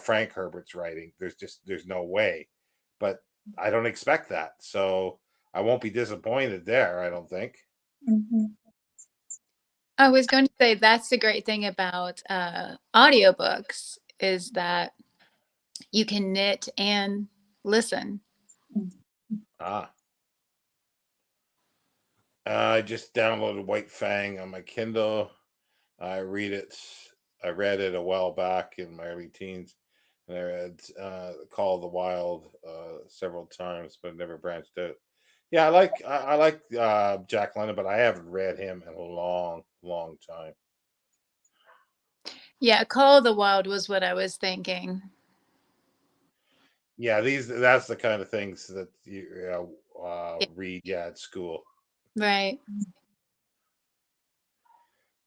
Frank Herbert's writing. There's no way. But I don't expect that, so I won't be disappointed there. I don't think. Mhm. I was going to say that's the great thing about audiobooks is that you can knit and listen. Ah, I just downloaded White Fang on my Kindle. I read it. I read it a while back in my early teens, and I read Call of the Wild several times, but never branched out. Yeah, I like Jack London, but I haven't read him in a long, long time. Yeah, Call of the Wild was what I was thinking. Yeah, that's the kind of things that you Yeah, read, yeah, at school. right.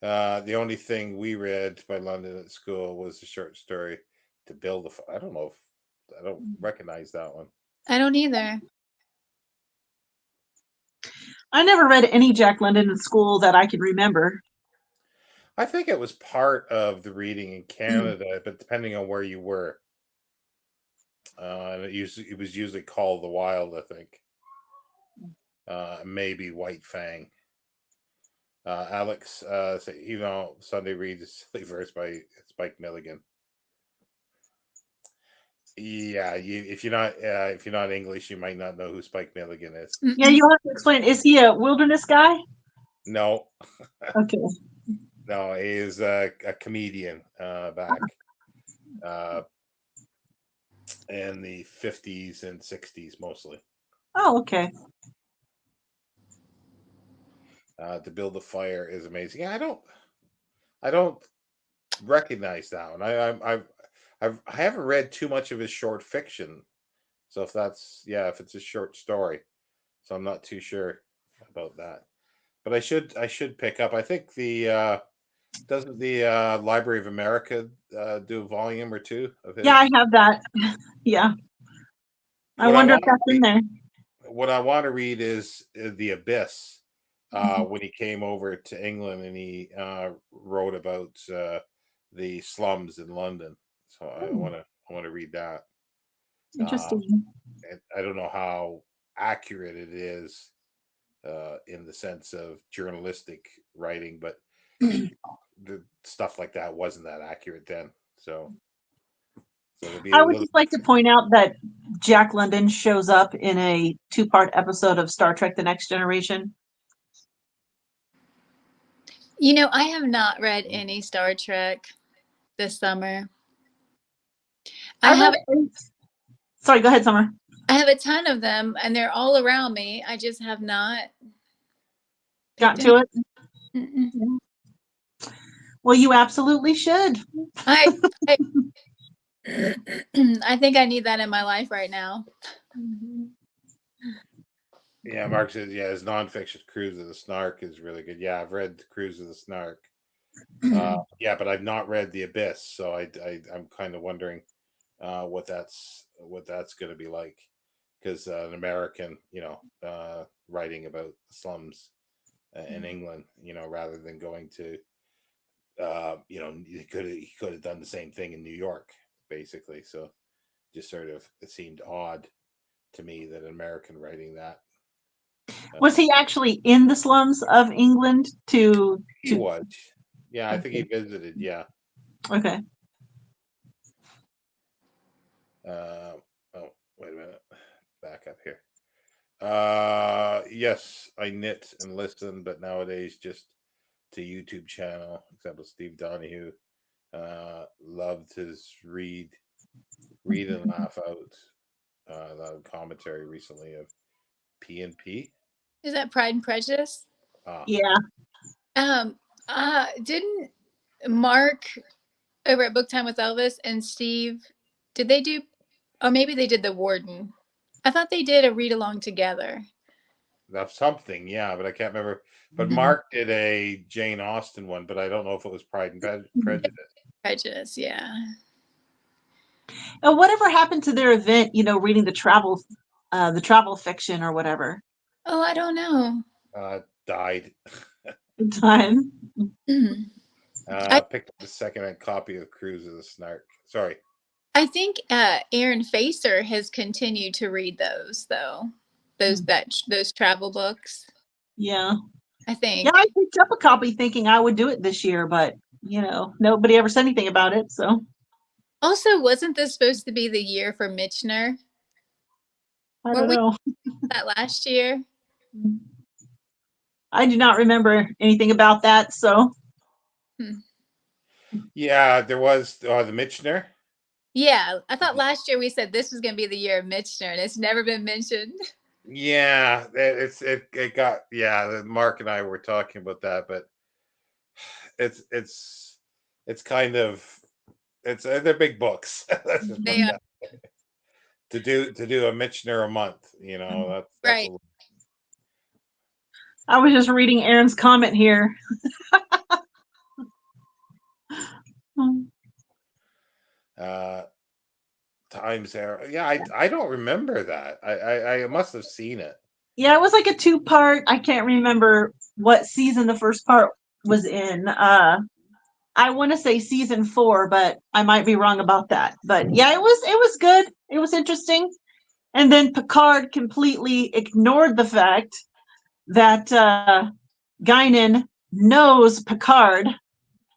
The only thing we read by London at school was a short story to build a. I don't know if I don't recognize that one. I don't either. I never read any Jack London in school that I can remember. I think it was part of the reading in Canada, but depending on where you were, and it was usually called the Wild. I think maybe White Fang. Alex, Sunday reads a silly verse by Spike Milligan. Yeah, if you're not English, you might not know who Spike Milligan is. Yeah, Mm-mm. you'll have to explain. Is he a wilderness guy? No, Okay. no, he is a comedian back uh, in the 50s and 60s mostly. Oh, okay. To build a fire is amazing. Yeah, I don't recognize that one. I haven't read too much of his short fiction, so if it's a short story, so I'm not too sure about that. But I should pick up. I think the doesn't the Library of America do a volume or two of Yeah, I his? have that. Yeah. I What I wonder if want to that's in read, there. what I want to read is The Abyss. Mhm. When he came over to England and he wrote about the slums in London. So I want to read that. Uh, Interesting. and I don't know how accurate it is in the sense of journalistic writing, but the stuff like that wasn't that accurate then. So there'll be I a would little. just like to point out that Jack London shows up in a two-part episode of Star Trek: The Next Generation. You know, I have not read any Star Trek this summer. I I have read. Sorry, go ahead, Summer. I have a ton of them and they're all around me. I just have not picked Got any. to it. Mm-mm. Well, you absolutely should. I, I I think I need that in my life right now. Yeah, Mark says, yeah, his nonfiction Cruise of the Snark is really good. Yeah, I've read Cruise of the Snark. Yeah, but I've not read The Abyss, so I'm kind of wondering what that's going to be like, because an American, writing about slums in England, rather than going to, he could have done the same thing in New York, basically. So just sort of it seemed odd to me that an American writing that. Was he actually in the slums of England He to was, yeah, I think he visited, yeah. okay. Oh, wait a minute, back up here. Yes, I knit and listen, but nowadays just to YouTube channel. Example, Steve Donahue loved his read and laugh out. A lot of commentary recently of P&P. Is that Pride and Prejudice? Ah, Yeah. Um, didn't Mark over at Book Time with Elvis and Steve, did they do, or maybe they did The Warden? I thought they did a read along together. that's something, yeah, but I can't remember. But Mark did a Jane Austen one, but I don't know if it was Pride and Prejudice. Prejudice, yeah. And whatever happened to their event, reading the travel fiction or whatever? Oh, I don't know. Died. Time. Mhm. I Picked up a secondhand copy of Cruise of the Snark. Sorry. I think Aaron Facer has continued to read those though. Those travel books. Yeah. I Yeah, think. I picked up a copy thinking I would do it this year, but nobody ever said anything about it. So Also, wasn't this supposed to be the year for Mitchner? I Weren't don't we know. that last year? I do not remember anything about that. So Hmm. Yeah, there was the Mitchner. Yeah, I thought last year we said this was going to be the year of Mitchner, and it's never been mentioned. Yeah, it got, yeah. Mark and I were talking about that, but it's kind of they're big books. Let's just put They it are that to do a Mitchner a month. That's a right. little. I was just reading Aaron's comment here. Uh, Times Arrow. Yeah, I don't remember that. I must have seen it. Yeah, it was like a two-part. I can't remember what season the first part was in. I want to say season 4, but I might be wrong about that. But yeah, it was good. It was interesting. And then Picard completely ignored the fact that Guinan knows Picard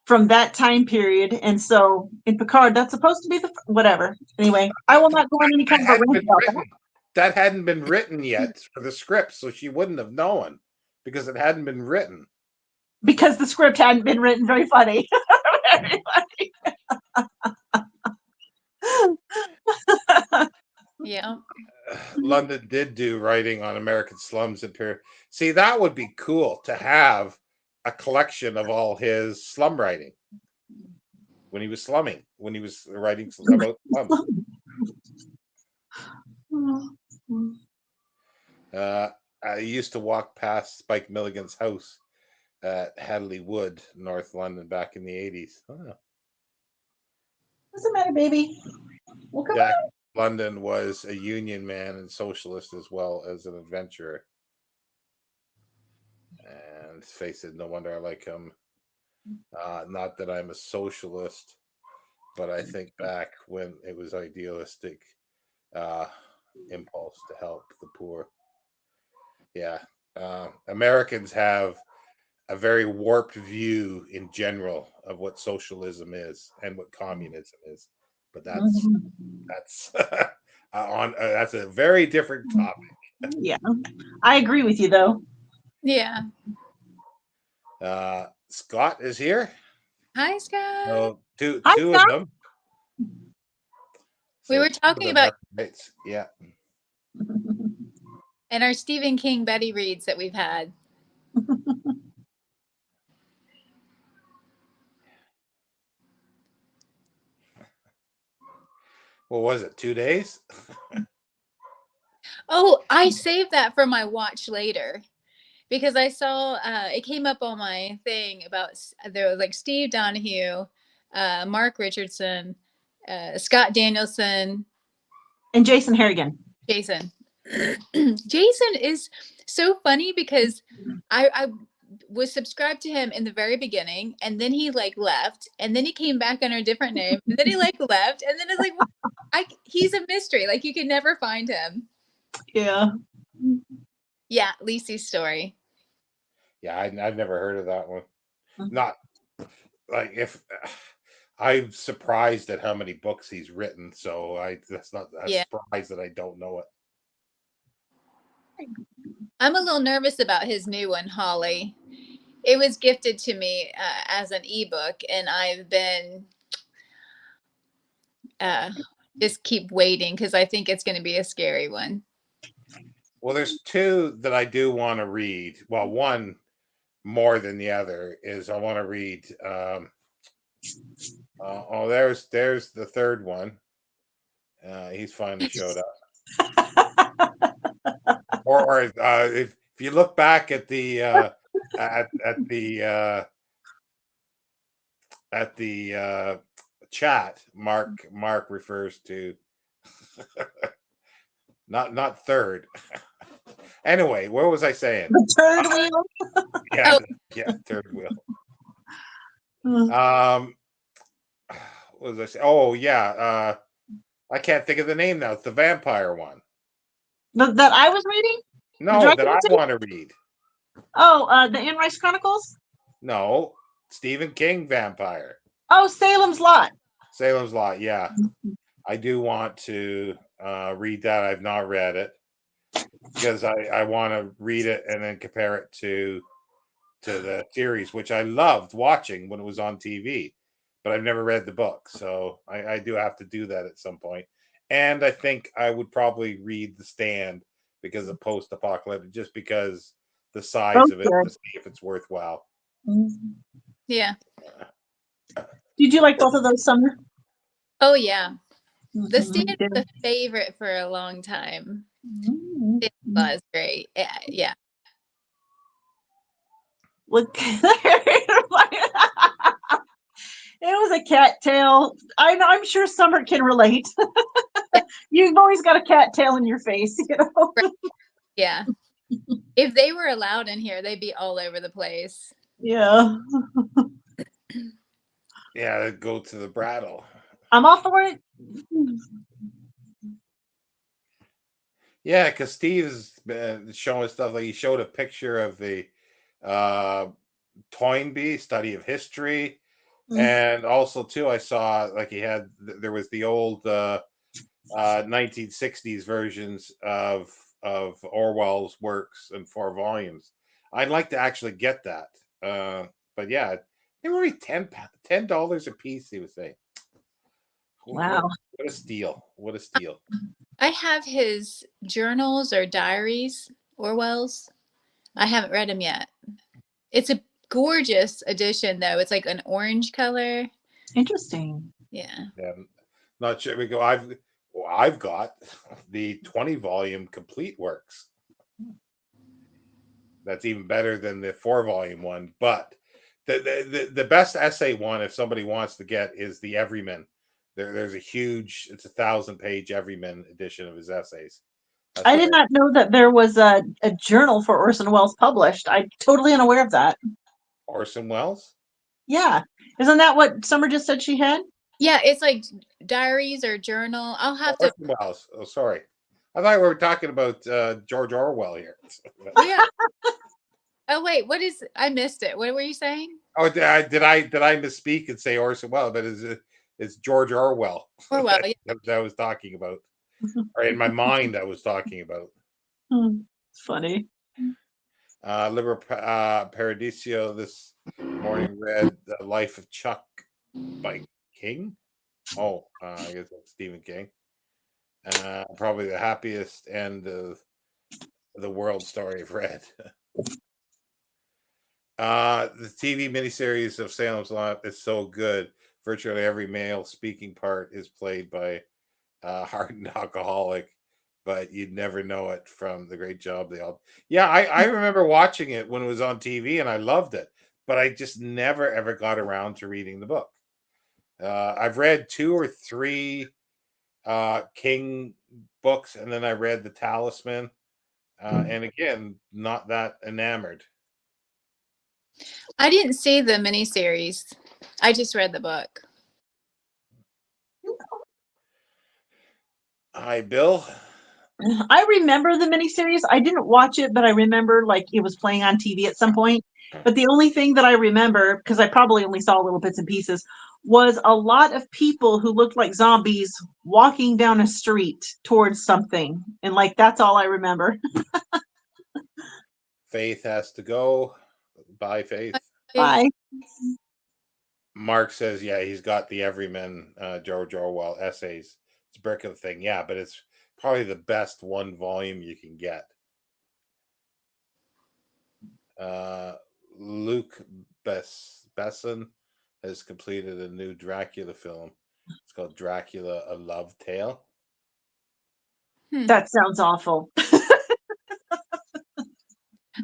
from that time period, and so in Picard, that's supposed to be the whatever. Anyway, I will not go on any kind That of a hadn't rant been about that written. That hadn't been written yet for the script, so she wouldn't have known because it hadn't been written. because the script hadn't been written. Very funny. Very funny. Yeah. London did do writing on American slums and period. See, that would be cool to have a collection of all his slum writing when he was slumming, when he was writing about slums. Uh, I used to walk past Spike Milligan's house at Hadley Wood, North London, back in the 80s. Oh. What's the matter, baby? Well, come Jack on. London was a union man and socialist as well as an adventurer. And face it, no wonder I like him. Not that I'm a socialist, but I think back when it was idealistic uh, impulse to help the poor. Yeah, Americans have a very warped view in general of what socialism is and what communism is, but Mhm. that's on that's a very different topic. Yeah, I agree with you though. Yeah. Scott is here. Hi, Scott. So two Hi, two of Scott. them. We So were two of talking them about are great. Yeah. and our Stephen King Betty reads that we've had. What was it? 2 days? Oh, I saved that for my watch later because I saw it came up on my thing about there was like Steve Donahue, Mark Richardson, Scott Danielson, And Jason Harrigan. Jason. Jason is so funny because I was subscribed to him in the very beginning, and then he like left, and then he came back under a different name, and then he like left, and then it's like he's a mystery. Like you can never find him. Yeah. Yeah, Lisi's story. Yeah, I've never heard of that one. Not like if I'm surprised at how many books he's written, so I that's not a Yeah. surprise that I don't know it. I'm a little nervous about his new one, Holly. It was gifted to me as an ebook, and I've been just keep waiting because I think it's going to be a scary one. Well, there's two that I do want to read. Well, one more than the other is I want to read. There's the third one. He's finally showed up. Or if you look back at the at the chat, Mark refers to not third. Anyway, what was I saying? The turd wheel. Yeah, Oh. yeah, third wheel. What was I saying? Oh yeah, I can't think of the name now. It's the vampire one. That I was reading? No, that I want to read. Oh, the Anne Rice Chronicles? No, Stephen King vampire. Oh, Salem's Lot. Salem's Lot. Yeah, I do want to read that. I've not read it because I want to read it and then compare it to the series, which I loved watching when it was on TV, but I've never read the book, so I do have to do that at some point. And I think I would probably read The Stand because of post-apocalyptic, just because the size of it, to see if it's worthwhile. Yeah. Did you like both of those, Summer? Oh yeah. The Stand was a favorite for a long time. It was great. Yeah. Look, it was a cattail. I'm sure Summer can relate. You've always got a cattail in your face, you know. Right. Yeah. If they were allowed in here, they'd be all over the place. Yeah. Yeah, go to the brattle. I'm all for it. Yeah, because Steve's been showing stuff, like he showed a picture of the Toynbee study of history, and also too I saw like he had there was the old 1960s versions of Orwell's works in 4 volumes. I'd like to actually get that, but yeah, they were only $10 a piece. He was saying, Wow, what a steal! What a steal! I have his journals or diaries, Orwell's. I haven't read them yet. It's a gorgeous edition, though. It's like an orange color. interesting. Yeah. Not sure we go. I've got the 20-volume complete works. That's even better than the 4-volume one. But the best essay one, if somebody wants to get, is the Everyman. There's a huge, it's 1,000-page Everyman edition of his essays. I did not know that there was a journal for Orson Welles published. I'm totally unaware of that. Orson Welles? Yeah. Isn't that what Summer just said she had? Yeah, it's like diaries or journal. I'll have to. Orson Welles. Oh, sorry. I thought we were talking about George Orwell here. Oh yeah. Oh wait, what is? I missed it. What were you saying? Oh, did I misspeak and say Orson Welles? But it's George Orwell Orwell. Yeah. that I was talking about, or in my mind I was talking about. It's funny. Liber Paradiso this morning read The Life of Chuck by King. Oh, I guess that's Stephen King. Probably the happiest end of the world story I've read. The TV miniseries of Salem's Lot is so good. Virtually every male speaking part is played by a hardened alcoholic, but you'd never know it from the great job they all. Yeah, I remember watching it when it was on TV, and I loved it, but I just never ever got around to reading the book. I've read 2 or 3 King books, and then I read The Talisman, and again, not that enamored. I didn't see the miniseries. I just read the book. Hi, Bill. I remember the miniseries. I didn't watch it, but I remember like it was playing on TV at some point. But the only thing that I remember, because I probably only saw little bits and pieces, was a lot of people who looked like zombies walking down a street towards something. And like that's all I remember. Faith has to go. Bye, Faith. Bye. Mark says, yeah, he's got the Everyman George Orwell essays. It's a brick of the thing, yeah, but it's probably the best 1 volume you can get. Luke Besson has completed a new Dracula film. It's called Dracula: A Love Tale. That sounds awful.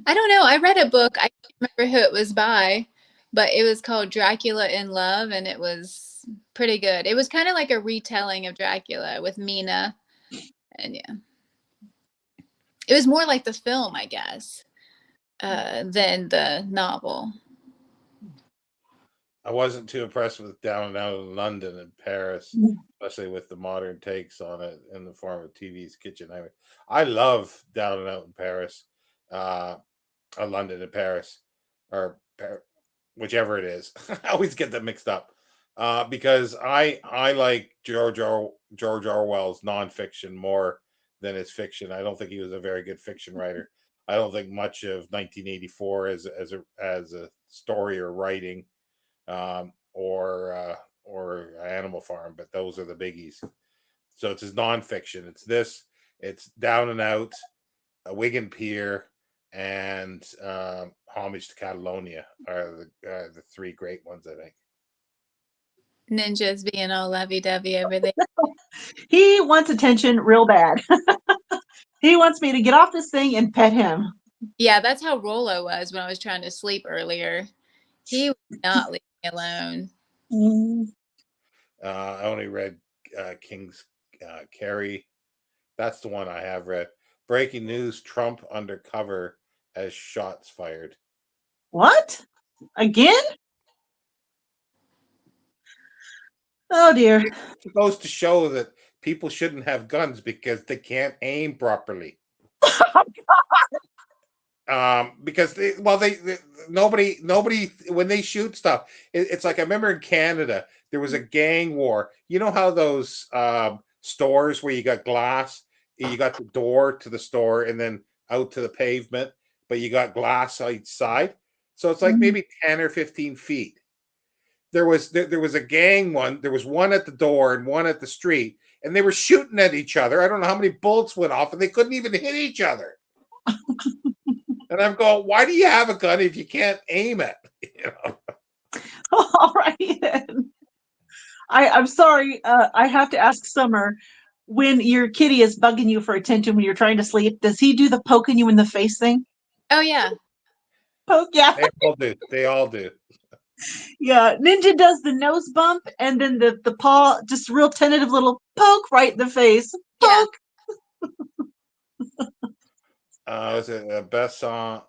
I don't know. I read a book. I can't remember who it was by, but it was called Dracula in Love, and it was pretty good. It was kind of like a retelling of Dracula with Mina, and yeah, it was more like the film, I guess, than the novel. I wasn't too impressed with Down and Out in London and Paris, especially with the modern takes on it in the form of TV's Kitchen. I love Down and Out in Paris, London and Paris, or whichever it is. I always get them mixed up because I like George Orwell's nonfiction more than his fiction. I don't think he was a very good fiction writer. I don't think much of 1984 as a story or writing, or Animal Farm, but those are the biggies. So it's his nonfiction. It's this. It's Down and Out, Wigan Pier, and Homage to Catalonia are the 3 great ones, I think. Ninjas being all lovey-dovey over there. He wants attention real bad. He wants me to get off this thing and pet him. Yeah, that's how Rollo was when I was trying to sleep earlier. He would not leave me alone. I only read King's Carrie. That's the one I have read. Breaking news: Trump undercover as shots fired. What? Again? Oh dear. It goes to show that people shouldn't have guns because they can't aim properly. Because nobody when they shoot stuff, it's like I remember in Canada there was a gang war. You know how those stores where you got glass, you got the door to the store and then out to the pavement, but you got glass outside. So it's like maybe 10 or 15 feet. There was a gang one. There was one at the door and one at the street, and they were shooting at each other. I don't know how many bullets went off, and they couldn't even hit each other. And I'm going, why do you have a gun if you can't aim it? You know? All right then. I'm sorry. I have to ask Summer, when your kitty is bugging you for attention when you're trying to sleep, does he do the poking you in the face thing? Oh yeah. Poke, yeah. They all do. They all do. Yeah. Ninja does the nose bump and then the paw, just real tentative little poke right in the face. Poke. Was it Besson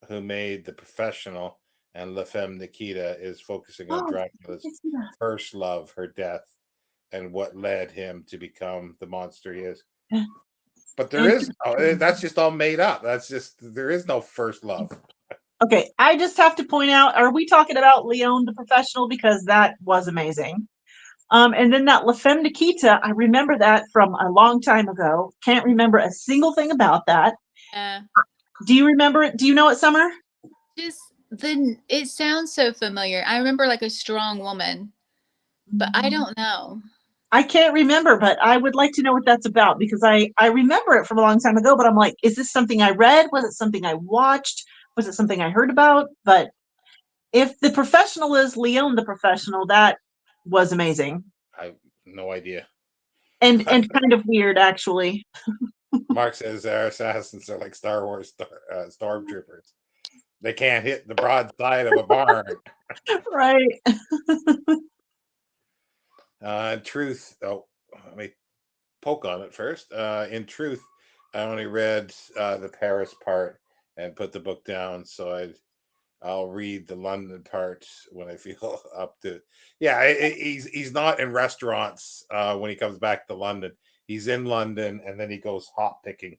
who made The Professional and La Femme Nikita is focusing on Oh, I Dracula's can see first love, her death, and what led him to become the monster he is. that. But there is Interesting. that's just all made up. That's just there is no first love. Okay, I just have to point out, are we talking about Leon the Professional? Because that was amazing. And then that La Femme Nikita, I remember that from a long time ago. Can't remember a single thing about that. Yeah. Do you remember it? Do you know it, Summer? Just then it sounds so familiar. I remember like a strong woman, but I don't know. I can't remember, but I would like to know what that's about because I remember it from a long time ago, but I'm like, is this something I read? Was it something I watched? Was it something I heard about? But if the professional is Leon the Professional, that was amazing I have no idea. and kind of weird actually. Mark says our assassins are like Star Wars stormtroopers. They can't hit the broad side of a barn. Right. In truth, oh, let me poke on it first. In truth, I only read the Paris part and put the book down, so I'll read the London part when I feel up to. Yeah, he's not in restaurants when he comes back to London. He's in London and then he goes hot picking.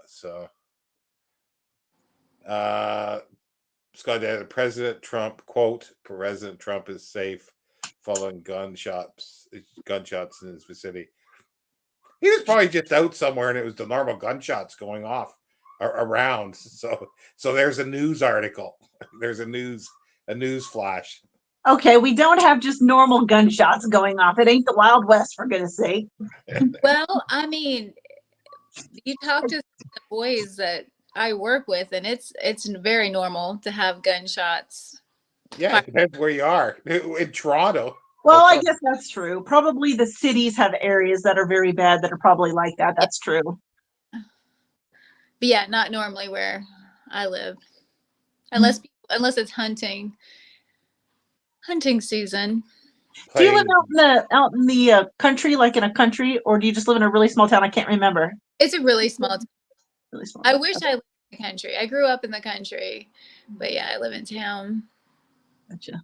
So uh, Scott, President Trump quote: President Trump is safe following gunshots in his vicinity. He was probably just out somewhere, and it was the normal gunshots going off around. So there's a news article. There's a news flash. Okay, we don't have just normal gunshots going off. It ain't the Wild West, for goodness sake. Well, I mean, you talk to the boys that I work with, and it's very normal to have gunshots. Yeah, it depends where you are. In Toronto. Well, Oh, I sorry. guess that's true. Probably the cities have areas that are very bad that are probably like that. Yeah. That's true. But yeah, not normally where I live, unless it's hunting season. Do you live Playing. out in the country, like in a country, or do you just live in a really small town? I can't remember. It's a really small town. Really small. I wish I lived in the country. I grew up in the country, but yeah, I live in town. Gotcha.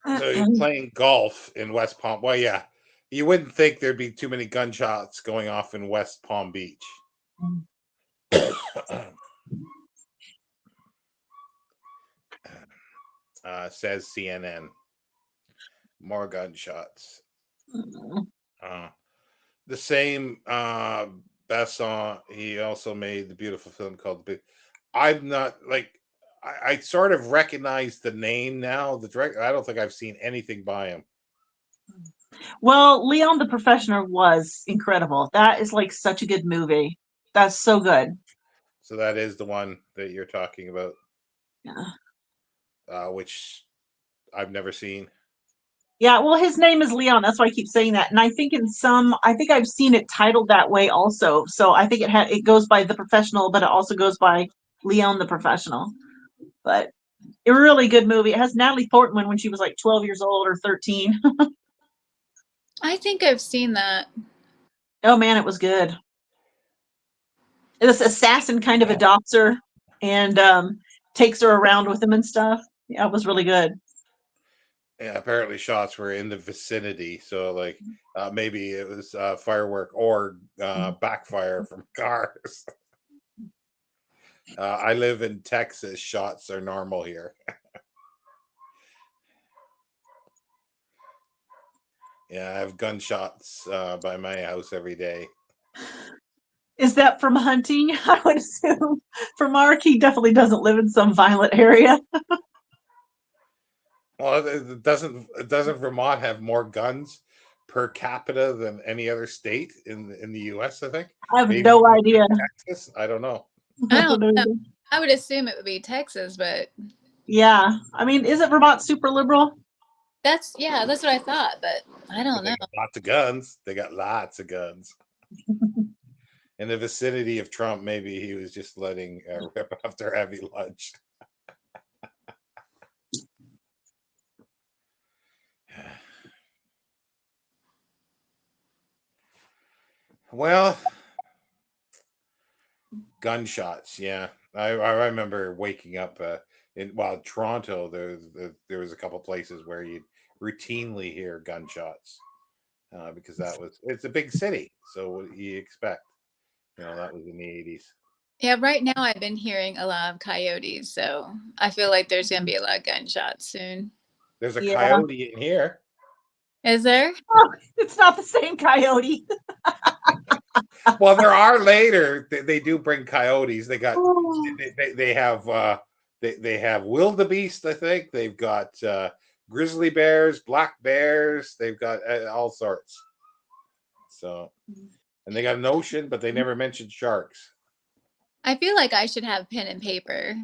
So you're playing golf in West Palm. Well, yeah, you wouldn't think there'd be too many gunshots going off in West Palm Beach. Says CNN. More gunshots. Uh, the same Besson. He also made the beautiful film called The Big. I'm not like I sort of recognize the name now. The director. I don't think I've seen anything by him. Well, Leon the Professional was incredible. That is like such a good movie. That's so good. So that is the one that you're talking about, Yeah. which I've never seen. Yeah, well, his name is Leon. That's why I keep saying that. And I think I think I've seen it titled that way also. So I think it goes by The Professional, but it also goes by Leon the Professional. But a really good movie. It has Natalie Portman when she was like 12 years old or 13. I think I've seen that. Oh man, it was good. This assassin kind of adopts her and takes her around with him and stuff. Yeah, it was really good. Yeah, apparently shots were in the vicinity, so like maybe it was firework or backfire from cars. I live in Texas. Shots are normal here. Yeah, I have gunshots by my house every day. Is that from hunting? I would assume. For Mark, he definitely doesn't live in some violent area. Well, doesn't Vermont have more guns per capita than any other state in the U.S.? I think I have maybe no idea. Texas. I don't know. I don't know. I would assume it would be Texas, but Yeah. I mean, isn't Vermont super liberal? that's what I thought, but I don't They know. got lots of guns. They got lots of guns. In the vicinity of Trump, maybe he was just letting rip off their heavy lunch. Well, gunshots. Yeah, I remember waking up in Toronto, there was a couple places where you'd routinely hear gunshots because it's a big city. So what do you expect? That was in the 80s. Yeah, right now I've been hearing a lot of coyotes, so I feel like there's gonna be a lot of gunshots soon. There's a Yeah. coyote in here. Is there? Oh, it's not the same coyote. Well, there are later. They do bring coyotes. They got Oh. they have they have wildebeest. I think they've got grizzly bears, black bears. They've got all sorts. So, and they got an ocean, but they never mentioned sharks. I feel like I should have pen and paper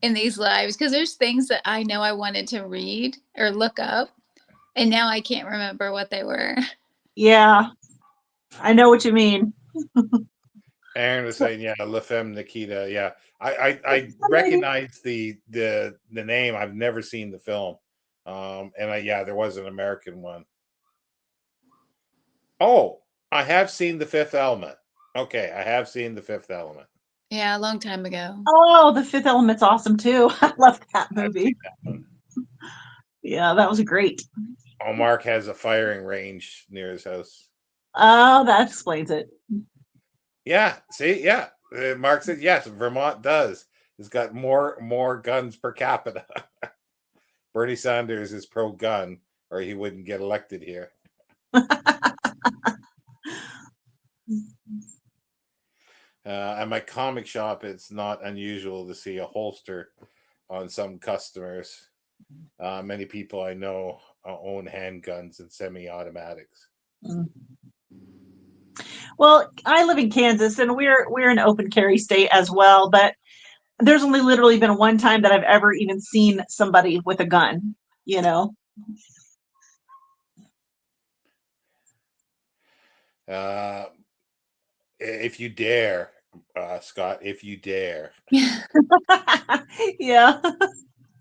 in these lives because there's things that I know I wanted to read or look up, and now I can't remember what they were. Yeah, I know what you mean. Aaron was saying, yeah, La Femme Nikita. Yeah, I recognize the name. I've never seen the film, and there was an American one. Oh, I have seen The Fifth Element. Okay, I have seen The Fifth Element. Yeah, a long time ago. Oh, The Fifth Element's awesome too. I love that movie. That Yeah, that was great. Oh, Mark has a firing range near his house. Oh, that explains it. Yeah, see, yeah. Mark said yes. Vermont does. It's got more guns per capita. Bernie Sanders is pro gun, or he wouldn't get elected here. At my comic shop, it's not unusual to see a holster on some customers. Many people I know own handguns and semi-automatics. Well, I live in Kansas, and we're an open carry state as well. But there's only literally been one time that I've ever even seen somebody with a gun. If you dare, Scott, if you dare. Yeah.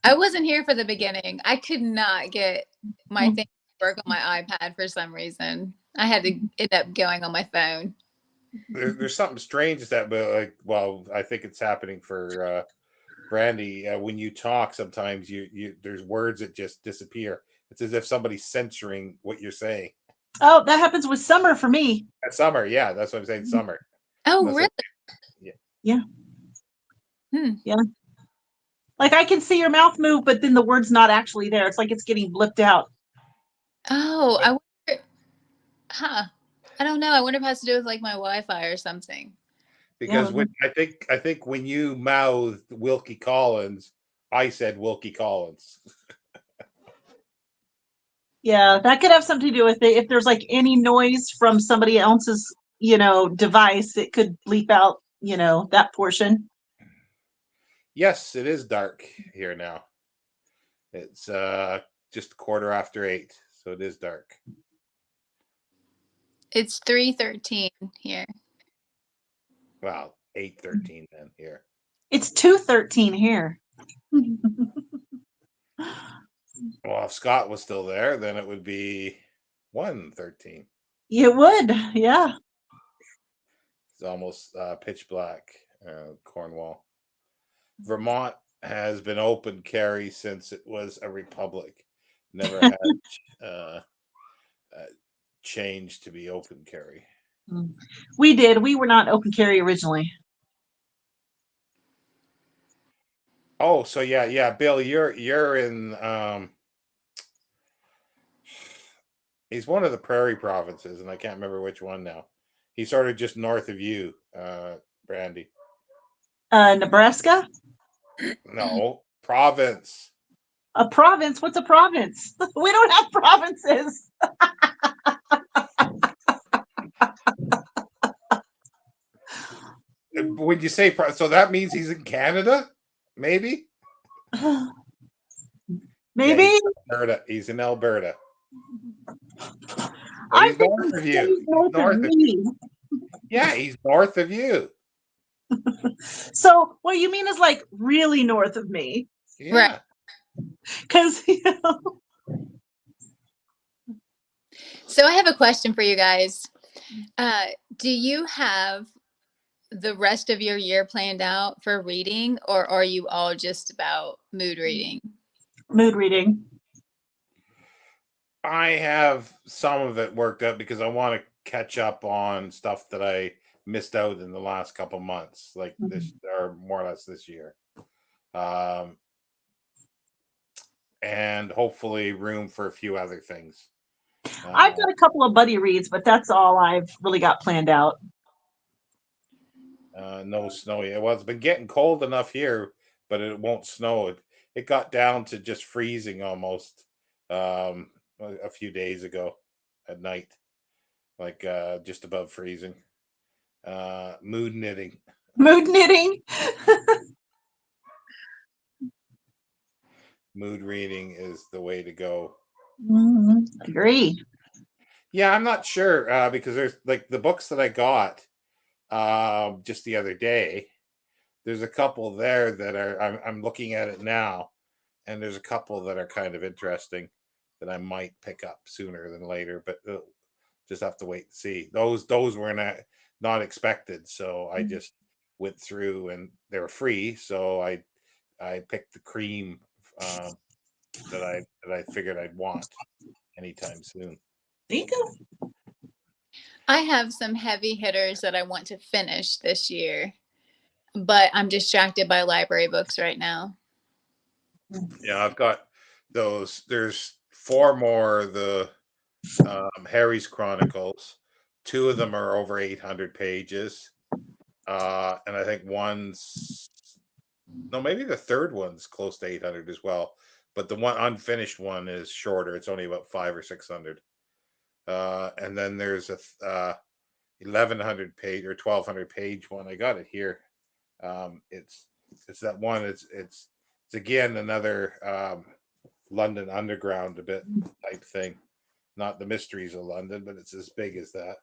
I wasn't here for the beginning. I could not get my thing to work on my iPad for some reason. I had to end up going on my phone. There's something strange that, but I think it's happening for Brandy. When you talk, sometimes you there's words that just disappear. It's as if somebody's censoring what you're saying. Oh, that happens with Summer for me. Summer, yeah, that's what I'm saying. Summer. Oh, really? Yeah. Yeah. Like I can see your mouth move, but then the word's not actually there. It's like it's getting blipped out. Oh, I wonder. Huh. I don't know. I wonder if it has to do with like my Wi-Fi or something. Because I think when you mouthed Wilkie Collins, I said Wilkie Collins. Yeah, that could have something to do with it. If there's like any noise from somebody else's, device, it could bleep out, that portion. Yes, it is dark here now. It's just 8:15, so it is dark. It's 3:13 here. Wow, 8:13 then here. It's 2:13 here. Well, if Scott was still there, then it would be 1:13. It would, yeah. It's almost pitch black, Cornwall. Vermont has been open carry since it was a republic. Never had changed to be open carry. We did. We were not open carry originally. Oh, so yeah, Bill, you're in. He's one of the prairie provinces, and I can't remember which one now. He's sort of just north of you, Brandy. Nebraska? No, province. A province? What's a province? We don't have provinces. When you say so, that means he's in Canada, maybe. Maybe. Yeah, Alberta. He's in Alberta. I He's think north of he's you. north of me. Yeah, he's north of you. So what you mean is like really north of me? Yeah. Right. Because So I have a question for you guys. Do you have the rest of your year planned out for reading, or are you all just about mood reading? Mood reading. I have some of it worked out because I want to catch up on stuff that I missed out in the last couple months, like this, or more or less this year. Um, and hopefully room for a few other things. I've got a couple of buddy reads, but that's all I've really got planned out. No snow yet. Well, it's been getting cold enough here, but it won't snow. It got down to just freezing almost a few days ago at night, like just above freezing. Mood knitting. Mood knitting. Mood reading is the way to go. Agree. Yeah, I'm not sure because there's like the books that I got just the other day. There's a couple there that are I'm looking at it now, and there's a couple that are kind of interesting that I might pick up sooner than later, but just have to wait and see. Those were not expected, so I just went through and they were free, so I picked the cream that I figured I'd want anytime soon. There you go. I have some heavy hitters that I want to finish this year, but I'm distracted by library books right now. Yeah, I've got those. There's four more of the Harry's Chronicles. Two of them are over 800 pages. And I think maybe the third one's close to 800 as well. But the one unfinished one is shorter. It's only about 500 or 600. And then there's a 1100 page or 1200 page one. I got it here. It's that one. It's again another London Underground a bit type thing. Not the Mysteries of London, but it's as big as that.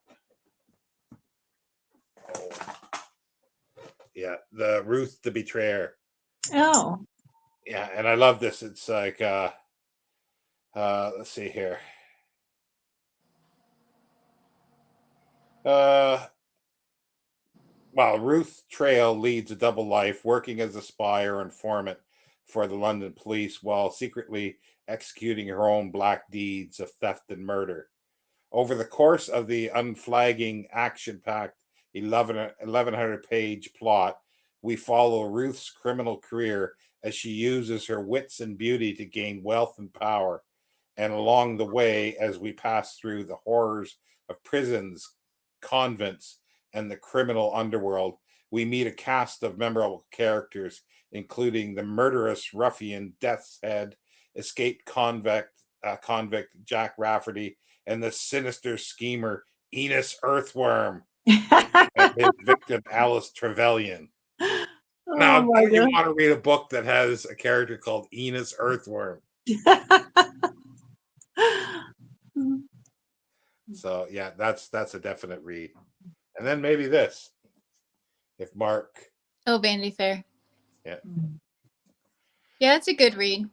Oh. Yeah, the Ruth the Betrayer. Oh. Yeah, and I love this. It's like let's see here. Well, Ruth Trail leads a double life, working as a spy or informant for the London police while secretly executing her own black deeds of theft and murder. Over the course of the unflagging, action-packed 1100-page plot, we follow Ruth's criminal career as she uses her wits and beauty to gain wealth and power. And along the way, as we pass through the horrors of prisons, convents, and the criminal underworld, we meet a cast of memorable characters, including the murderous ruffian Death's Head, escaped convict Jack Rafferty, and the sinister schemer Enos Earthworm and his victim Alice Trevelyan. Now, Oh why my do you God. want to read a book that has a character called Enos Earthworm? So yeah, that's a definite read. And then maybe this, if Mark. Oh, Vanity Fair. Yeah. Yeah, it's a good read.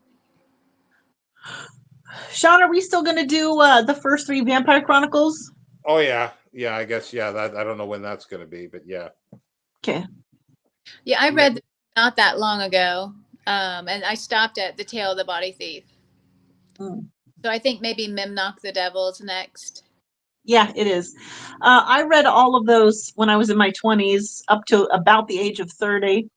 Sean, are we still going to do the first 3 Vampire Chronicles? Oh yeah, I guess that I don't know when that's going to be, but yeah. Okay. Yeah, I read not that long ago, and I stopped at The Tale of the Body Thief. So I think maybe Memnoch the Devil is next. Yeah, it is. I read all of those when I was in my 20s up to about the age of 30.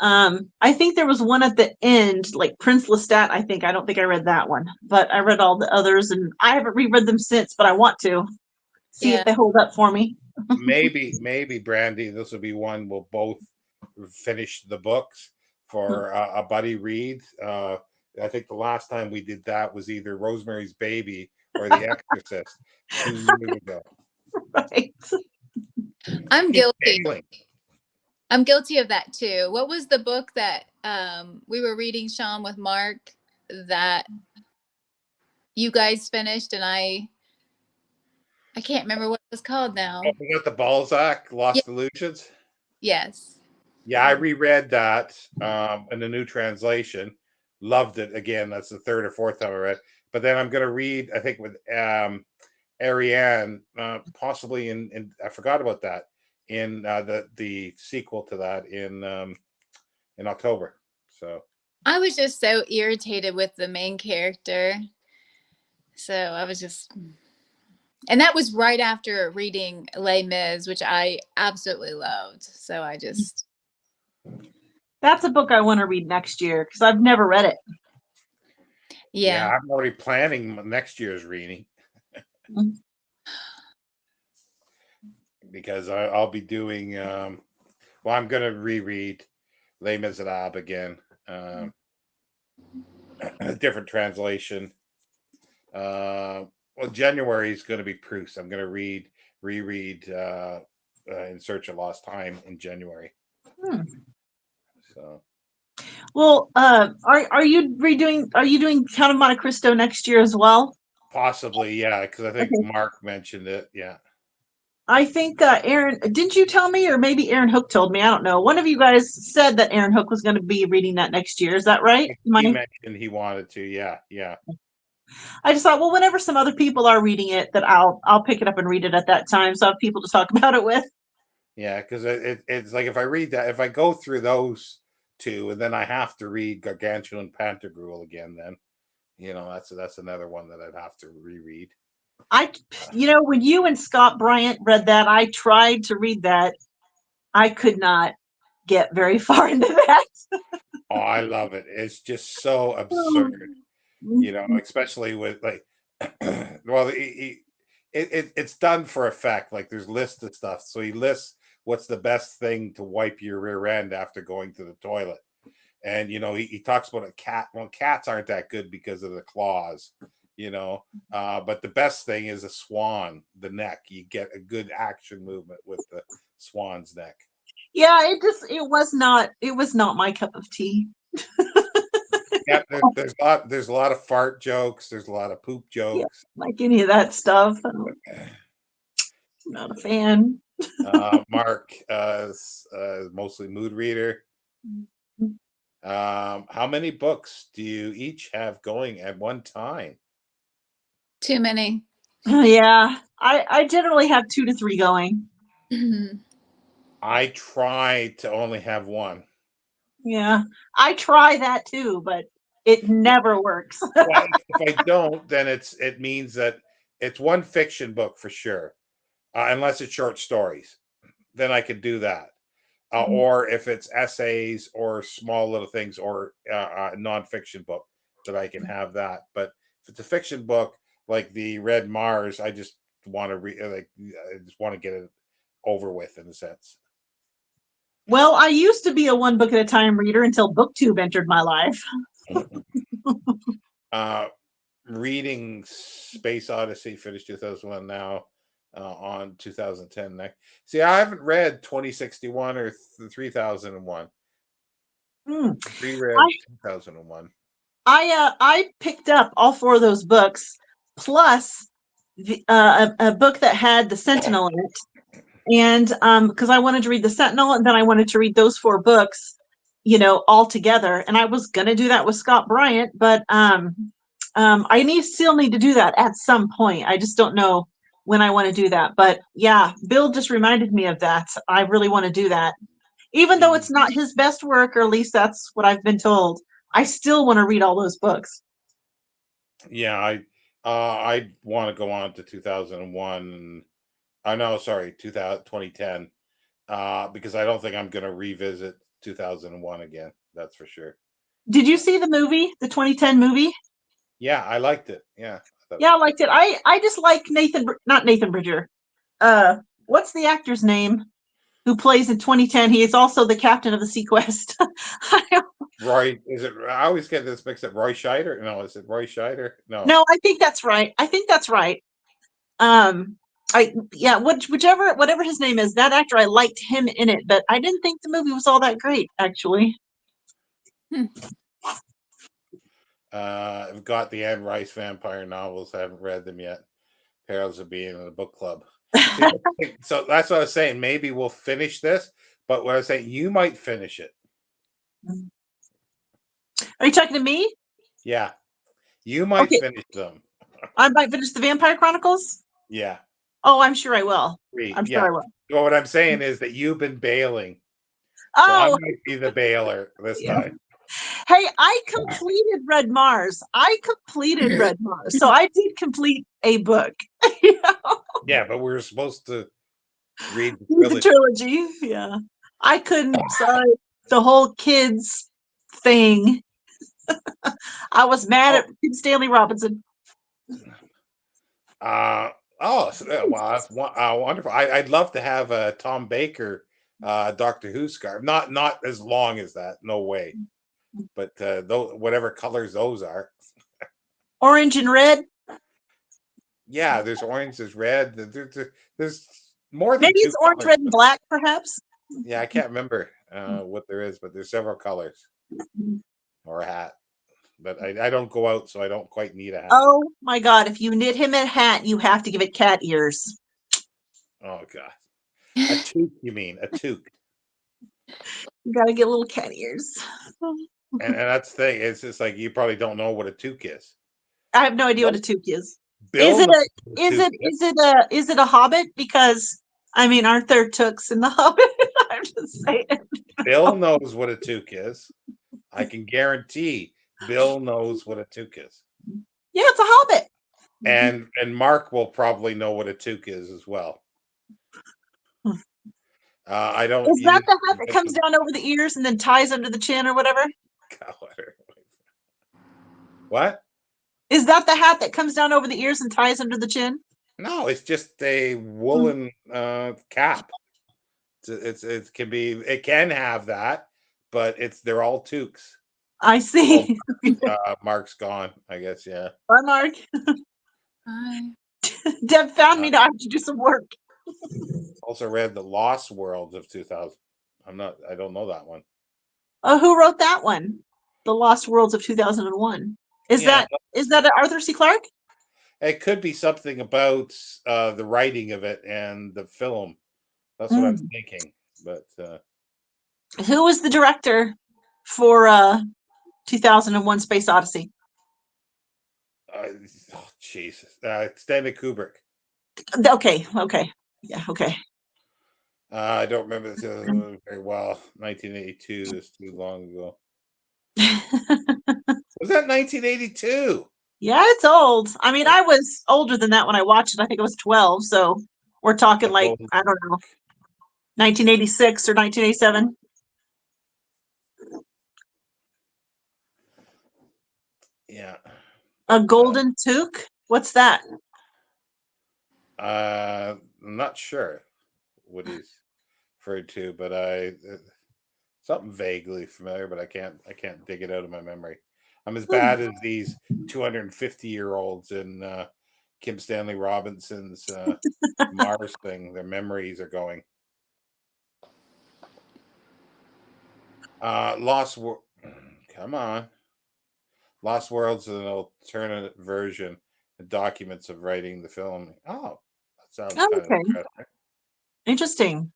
I think there was one at the end, like Prince Lestat. I don't think I read that one, but I read all the others, and I haven't reread them since, but I want to see if they hold up for me. maybe Brandy, this will be one we'll both finish the books for a buddy read. I think the last time we did that was either Rosemary's Baby or The Exorcist 2 years ago. Right. I'm guilty. I'm guilty of that too. What was the book that we were reading, Sean, with Mark, that you guys finished and I can't remember what it was called now. Oh, we got the Balzac, Lost Illusions. Yes. Yeah, I reread that in the new translation. Loved it again. That's the third or fourth time I read. But then I'm going to read, I think, with Ariane, possibly in I forgot about that, in the sequel to that in October. So I was just so irritated with the main character. So I was just, and that was right after reading Les Mis, which I absolutely loved. So I just, That's a book I want to read next year because I've never read it. yeah, yeah. I'm already planning next year's reading Mhm. because I'll be doing. Well, I'm going to reread Les Miserables again, a different translation. Well, January is going to be Proust. I'm going to reread In Search of Lost Time in January. Hmm. So Well, are you redoing? Are you doing Count of Monte Cristo next year as well? possibly, yeah, because I think Okay. Mark mentioned it. Yeah, I think Aaron, didn't you tell me, or maybe Aaron Hook told me? I don't know. One of you guys said that Aaron Hook was going to be reading that next year. Is that right? he mentioned he wanted to. Yeah, yeah, I just thought, well, whenever some other people are reading it, that I'll pick it up and read it at that time, so I have people to talk about it with. yeah. Because it's like if I read that, if I go through those two, and then I have to read Gargantuan Pantagruel again, then that's another one that I'd have to reread. When you and Scott Bryant read that, I tried to read that. I could not get very far into that. Oh, I love it. It's just so absurd, Oh. especially with like, well, it's done for effect. Like there's lists of stuff. So he lists what's the best thing to wipe your rear end after going to the toilet. And, he talks about a cat. Well, cats aren't that good because of the claws, but the best thing is a swan, the neck. You get a good action movement with the swan's neck. Yeah, it was not my cup of tea. Yeah, there's a lot of fart jokes. There's a lot of poop Yeah, jokes. like any of that stuff. I'm not a fan. Mark is mostly mood reader. How many books do you each have going at one time? Too many. Yeah, I generally have 2 to 3 going. I try to only have one. Yeah, I try that too, but it never works. Well, if I don't, then it means that it's one fiction book for sure, unless it's short stories. Then I could do that. Or if it's essays or small little things or a nonfiction book, that I can have that. But if it's a fiction book like the Red Mars, I just want to read. Like I just want to get it over with in a sense. Well, I used to be a one book at a time reader until BookTube entered my life. uh, Reading Space Odyssey, finished 2001 now, on 2010 next. See, I haven't read 2061 or 3001. Hmm. Reread 2001. I picked up all 4 of those books, plus a book that had the Sentinel in it, and because I wanted to read the Sentinel, and then I wanted to read those 4 books, all together. And I was gonna do that with Scott Bryant, but I still need to do that at some point. I just don't know when I want to do that. But yeah, Bill just reminded me of that. I really want to do that, even though it's not his best work, or at least that's what I've been told. I still want to read all those books. Yeah, I want to go on to 2001. I know, sorry, 2010. Because I don't think I'm going to revisit 2001 again. That's for sure. Did you see the movie, the 2010 movie? Yeah, I liked it. Yeah, I thought it Yeah, was I good. liked it. I just like not Nathan Bridger. What's the actor's name who plays in 2010? He is also the captain of the Sequest. Roy, is it? I always get this mixed up. Roy Scheider? No, is it Roy Scheider? No. No, I think that's right. I think that's right. Um, yeah, whatever his name is, that actor, I liked him in it, but I didn't think the movie was all that great, actually. I've got the Anne Rice vampire novels. I haven't read them yet. Perils of being in a book club. See, so that's what I was saying. Maybe we'll finish this, but what I was saying, you might finish it. Are you talking to me? Yeah, you might Okay, finish them. I might finish the Vampire Chronicles. Yeah. Oh, I'm sure I will. read. I'm sure Yeah. I will. So what I'm saying is that you've been bailing. So I Oh, might be the bailer this yeah. time. Hey, I completed Red Mars. So I did complete a book. You know? Yeah, but we were supposed to read the The trilogy. trilogy. Yeah. I couldn't. Sorry. The whole kids thing. I was mad at Stanley Robinson. Uh, well, that's wonderful. I'd love to have a Tom Baker Doctor Who scarf. Not as long as that, no way. But those whatever colors those are. Orange and red. Yeah, there's orange, there's red, there's more than Maybe two it's orange, colors. red, and black, perhaps. Yeah, I can't remember what there is, but there's several colors or a hat. But I don't go out, so I don't quite need a hat. Oh my God. If you knit him a hat, you have to give it cat ears. Oh god, a toque? You mean a toque? You got to get little cat ears. And that's the thing. It's just like you probably don't know what a toque is. I have no idea what Bill, a toque is. Bill knows what a toque is. Is it a hobbit? Because I mean, aren't there tooks in the Hobbit? I'm just saying. Bill knows what a toque is. I can guarantee Bill knows what a toque is. Yeah, it's a hobbit. And Mark will probably know what a toque is as well. I don't Is that use the hat that comes down over the ears and then ties under the chin or whatever? What? Is that the hat that comes down over the ears and ties under the chin? No, it's just a woolen cap. It can have that, but they're all toques. I see. Mark's gone, I guess. Yeah. Bye, Mark. Hi. Deb found me. Now I have to do some work. Also read The Lost Worlds of 2000. I don't know that one. Who wrote that one? The Lost Worlds of 2001. Is Yeah, that Arthur C. Clarke? it could be something about the writing of it and the film. That's what I'm thinking. But Who was the director for 2001 Space Odyssey? oh Jesus, Stanley Kubrick. Okay. Yeah, okay. I don't remember this very well. 1982 is too long ago. Was that 1982? Yeah, it's old. I mean, I was older than that when I watched it. I think I was 12, so we're talking like, I don't know, 1986 or 1987. Yeah. A golden toque? What's that? I'm not sure what he's referred to, but something vaguely familiar, but I can't dig it out of my memory. I'm as bad as these 250-year-olds in Kim Stanley Robinson's Mars thing. Their memories are going. Come on. Lost Worlds is an alternate version of documents of writing the film. Oh, that sounds kind of Okay. interesting. Interesting.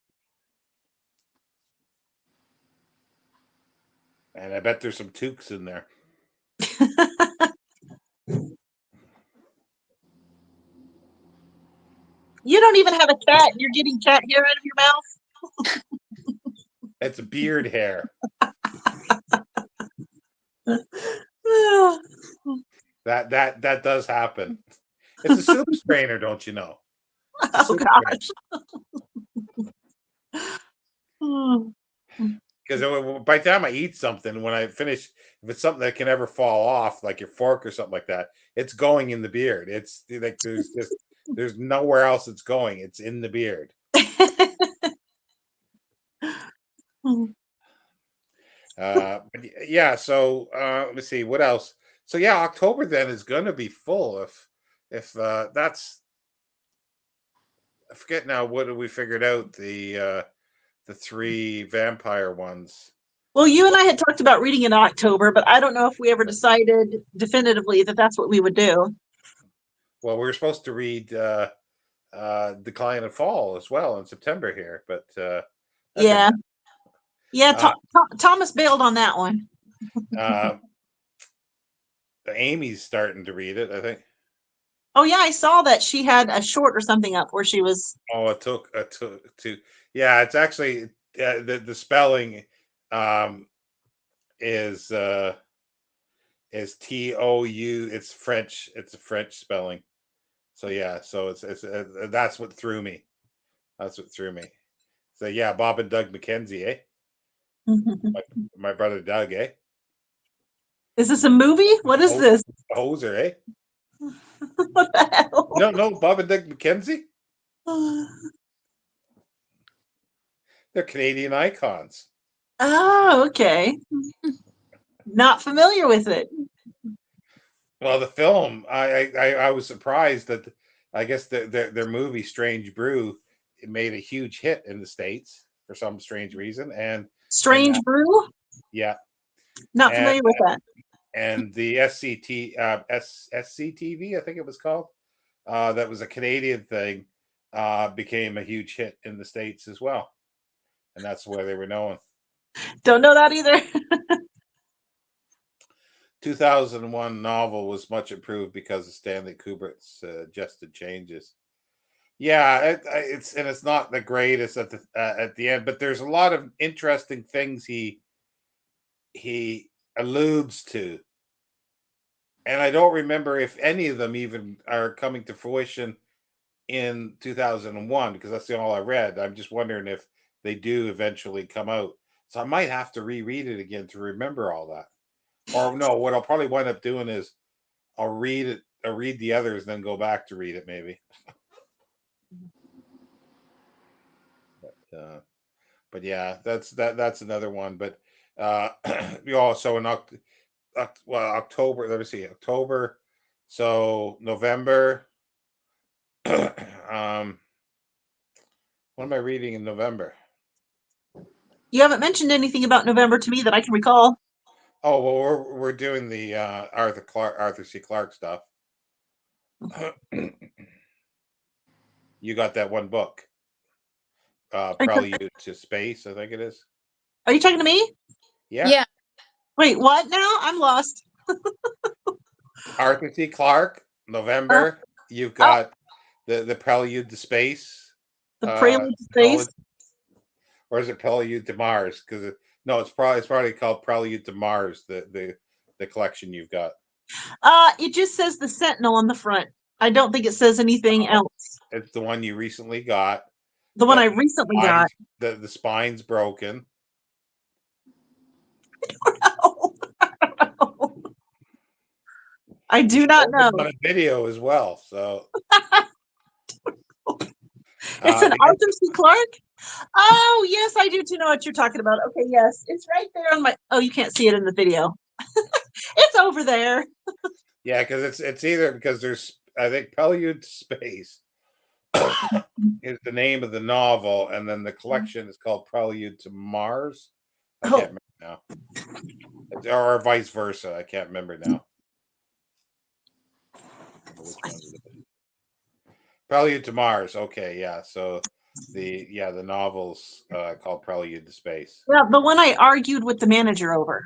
And I bet there's some toques in there. You don't even have a cat and you're getting cat hair out of your mouth? It's beard hair. That does happen. It's a soup strainer, don't you know? Oh gosh. Because by the time I eat something, when I finish, if it's something that can ever fall off, like your fork or something like that, it's going in the beard. It's like there's nowhere else it's going. It's in the beard. But yeah, so let me see what else. So yeah, October then is going to be full. If that's, I forget now, what did we figured out, the 3 vampire ones. Well, you and I had talked about reading in October, but I don't know if we ever decided definitively that that's what we would do. Well, we were supposed to read Decline and Fall as well in September here, but yeah, Thomas bailed on that one. Amy's starting to read it, I think. Oh yeah, I saw that she had a short or something up where she was. Oh, it took to. Yeah, it's actually the spelling um, is Tou. It's French. It's a French spelling. So yeah, so it's that's what threw me. That's what threw me. So yeah, Bob and Doug McKenzie, eh? My, my brother Doug, eh? Is this a movie? What is Ho- this? Hoser, eh? What the hell? No, no, Bob and Doug McKenzie. They're Canadian icons. Oh, okay. Not familiar with it. Well, the film, I was surprised that I guess their movie Strange Brew it made a huge hit in the states for some strange reason, and Strange Brew? yeah, Not and familiar with that. and the SCTV, I think it was called, that was a Canadian thing, became a huge hit in the states as well, and that's where they were known. Don't know that either. 2001 novel was much improved because of Stanley Kubrick's suggested changes. Yeah, it's not the greatest at the end, but there's a lot of interesting things he alludes to, and I don't remember if any of them even are coming to fruition in 2001 because that's the all I read. I'm just wondering if they do eventually come out. So I might have to reread it again to remember all that. Or no, what I'll probably wind up doing is I'll read the others, then go back to read it maybe. Uh, but yeah, that's another one. But you also in October. Let me see, October. So November. um, what am I reading in November? You haven't mentioned anything about November to me that I can recall. Oh well, we're doing the Arthur C. Clarke stuff. You got that one book, Are you, Prelude to Space, I think it is. are you talking to me? Yeah, Yeah. Wait, what now? I'm lost. Arthur C. Clarke, Uh, November. You've oh, got the Prelude to Space the Prelude to Space. knowledge, or is it Prelude to Mars? Because no, it's probably called Prelude to Mars. The collection you've got. It just says the Sentinel on the front. I don't think it says anything else. It's the one you recently got. The one I That recently got. spines, the spine's broken. I You do not showed it know. on a video as well. So It's an it, Arthur C. Clarke. Oh, yes, I do too know what you're talking about. Okay, yes, it's right there on my. Oh, you can't see it in the video. It's over there. yeah, because it's either because there's I think Prelude to Space is the name of the novel, and then the collection is called Prelude to Mars. I Oh, can't remember now, or vice versa. I can't remember now. Which one it is. Prelude to Mars. Okay, yeah. So the novels called Prelude to Space. well, the one I argued with the manager over.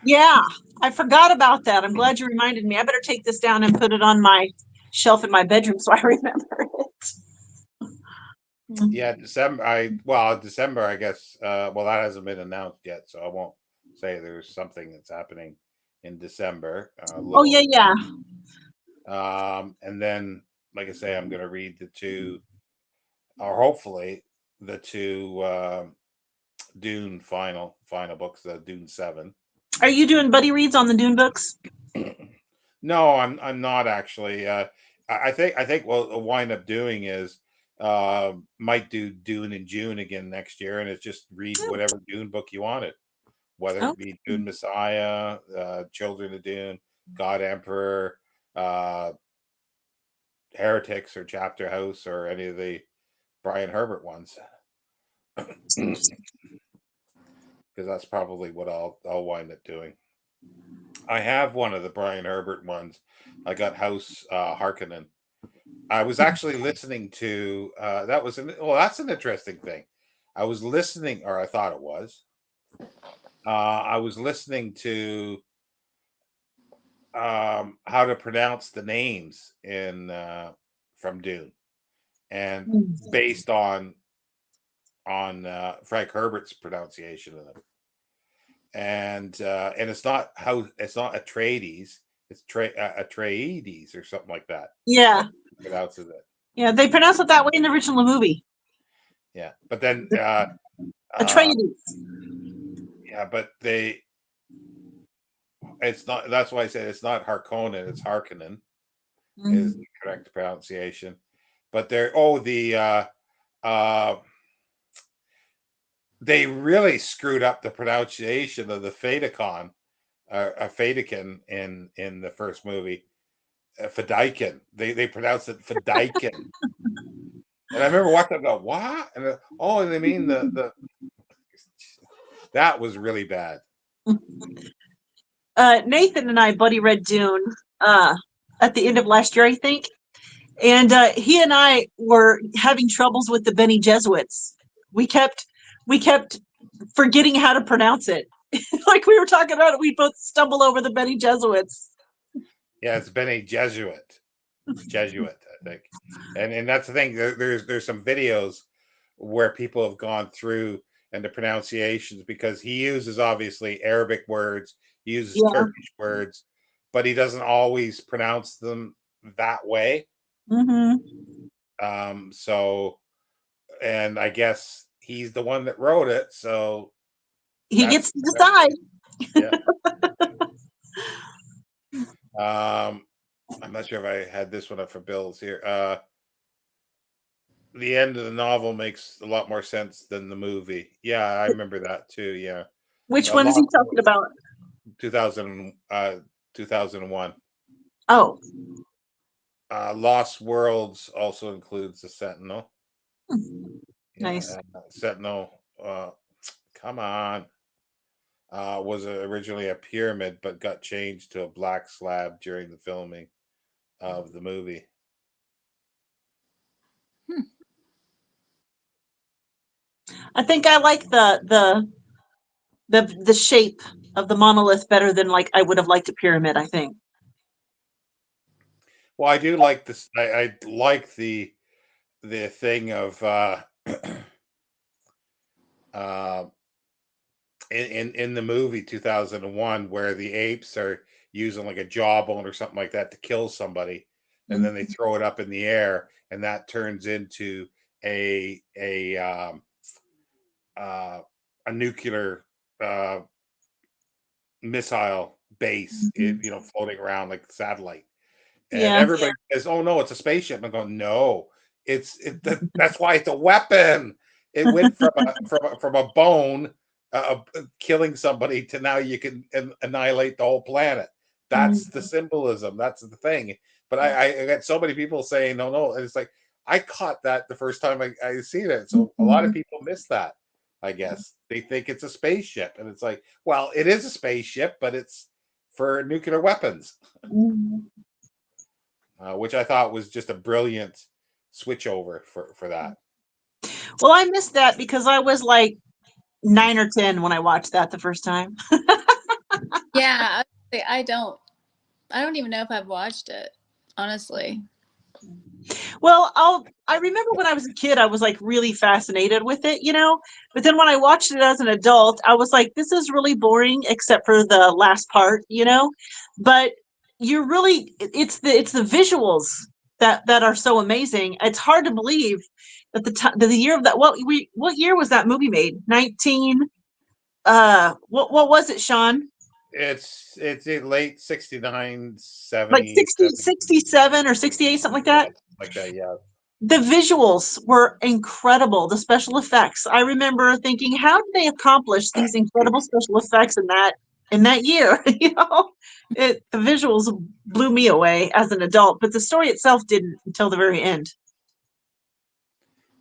Yeah, I forgot about that. I'm glad you reminded me. I better take this down and put it on my shelf in my bedroom so I remember it. Yeah, December. I guess. Well, that hasn't been announced yet, so I won't say there's something that's happening in December. A Oh, little, yeah, yeah. and then, like I say, I'm going to read the two, or hopefully the two Dune final books, the Dune 7. Are you doing buddy reads on the Dune books? No, I'm not actually. I think what I'll wind up doing is might do Dune in June again next year, and it's just read whatever Dune book you wanted, whether Oh, it be Dune Messiah, Children of Dune, God Emperor, uh, Heretics, or Chapter House, or any of the Brian Herbert ones, because that's probably what I'll wind up doing. I have one of the Brian Herbert ones. I got House Harkonnen. I was actually listening to that was well, that's an interesting thing. I was listening, or I thought it was. I was listening to how to pronounce the names in from Dune, and based on Frank Herbert's pronunciation of them, and it's not Atreides, it's Atreides or something like that. Yeah, Pronounces it. yeah, they pronounce it that way in the original movie. Yeah, but then Atreides. yeah, but they it's not. That's why I said it's not Harkonnen, it's Harkonnen is the correct pronunciation. But they're uh they really screwed up the pronunciation of the Fadakon, Fadakin in the first movie. Fedaykin. They pronounced it Fedaykin. And I remember watching them go, what? And and they mean the that was really bad. Nathan and I buddy read Dune at the end of last year, I think. And he and I were having troubles with the Bene Jesuits. We kept forgetting how to pronounce it. Like we were talking about it, we both stumble over the Bene Jesuits. Yeah, it's been a Jesuit, I think, and that's the thing. There's some videos where people have gone through and the pronunciations, because he uses obviously Arabic words, he uses Yeah. Turkish words, but he doesn't always pronounce them that way. So, and I guess he's the one that wrote it, so he gets to decide. Yeah. I'm not sure if I had this one up for Bill's here. The end of the novel makes a lot more sense than the movie. Yeah, I remember that too. Yeah. Which one is he talking about? 2001. Oh. Lost Worlds also includes the Sentinel. Nice. Sentinel, come on. Was originally a pyramid, but got changed to a black slab during the filming of the movie. I think I like the shape of the monolith better than like I would have liked a pyramid, I think. Well, I do like this. I like the thing of uh, in the movie 2001, where the apes are using like a jawbone or something like that to kill somebody, and then they throw it up in the air, and that turns into a a nuclear missile base, floating around like a satellite. And everybody says, "Oh no, it's a spaceship." And I'm going, "No, that's why it's a weapon. It went from a bone, killing somebody, to now you can annihilate the whole planet. That's the symbolism. That's the thing." But I got so many people saying, "No, no," and it's like I caught that the first time I seen it. So a lot of people miss that. I guess they think it's a spaceship, and it's like, well, it is a spaceship, but it's for nuclear weapons. Which I thought was just a brilliant switch over for that. Well, I missed that because I was like 9 or 10 when I watched that the first time. Yeah, I don't even know if I've watched it, honestly. Well, I remember when I was a kid, I was like really fascinated with it, but then when I watched it as an adult, I was like, this is really boring except for the last part, but you're really, it's the visuals that are so amazing. It's hard to believe that the year of that, what year was that movie made? 19, what was it, Sean? It's in late 69, Like 70, 67 or 68, something like that. like that. Yeah. The visuals were incredible. The special effects. I remember thinking, how did they accomplish these incredible special effects in that year? The visuals blew me away as an adult, but the story itself didn't until the very end.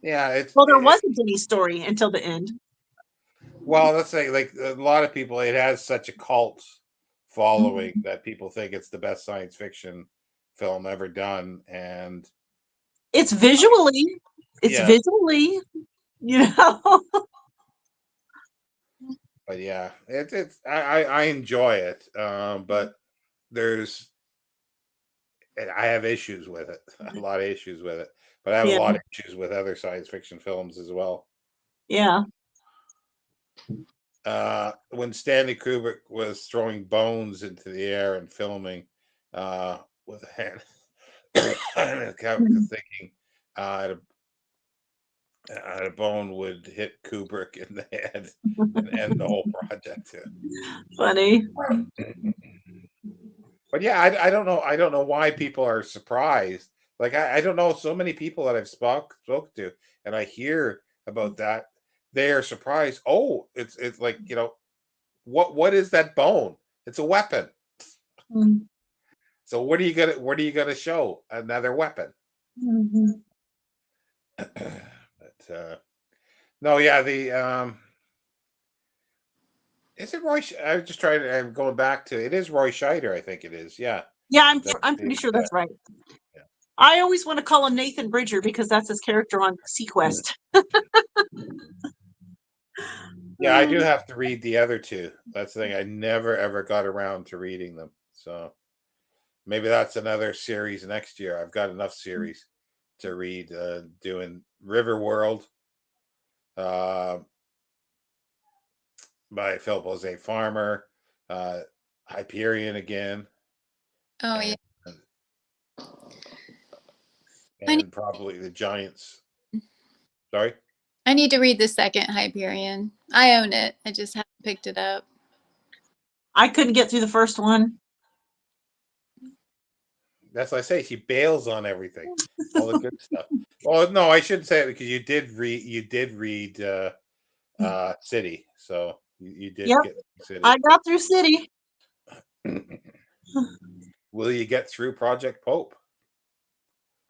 Yeah, there wasn't any story until the end. Well, let's say, like a lot of people, it has such a cult following that people think it's the best science fiction film ever done, and it's visually, you know. But yeah, I enjoy it. But there's I have issues with it. A lot of issues with it. But I have a Yeah. lot of issues with other science fiction films as well. Yeah. When Stanley Kubrick was throwing bones into the air and filming with a hand, I kept thinking uh, a bone would hit Kubrick in the head and end the whole project. Funny. But yeah, I don't know. I don't know why people are surprised. Like I don't know. So many people that I've spoke to, and I hear about that, they are surprised. Oh, it's like what is that bone? It's a weapon. Mm-hmm. So what are you gonna show? Another weapon? But no, yeah, the is it Roy? I was just trying to. I'm going back to it. Is Roy Scheider? I think it is. Yeah, Yeah, that's I'm pretty sure yeah. that's right. Yeah. I always want to call him Nathan Bridger because that's his character on Sequest. Yeah, I do have to read the other two. That's the thing. I never ever got around to reading them. So maybe that's another series next year. I've got enough series to read. Doing River World uh, by Philip Jose Farmer, uh, Hyperion again, Oh yeah. and I need, and probably the Giants. Sorry. I need to read the second Hyperion. I own it. I just haven't picked it up. I couldn't get through the first one. That's what I say. She bails on everything, all the good stuff. Well, no, I shouldn't say it because you did read. You did read City, so you did Yep, get I City. got through City. Will you get through Project Pope?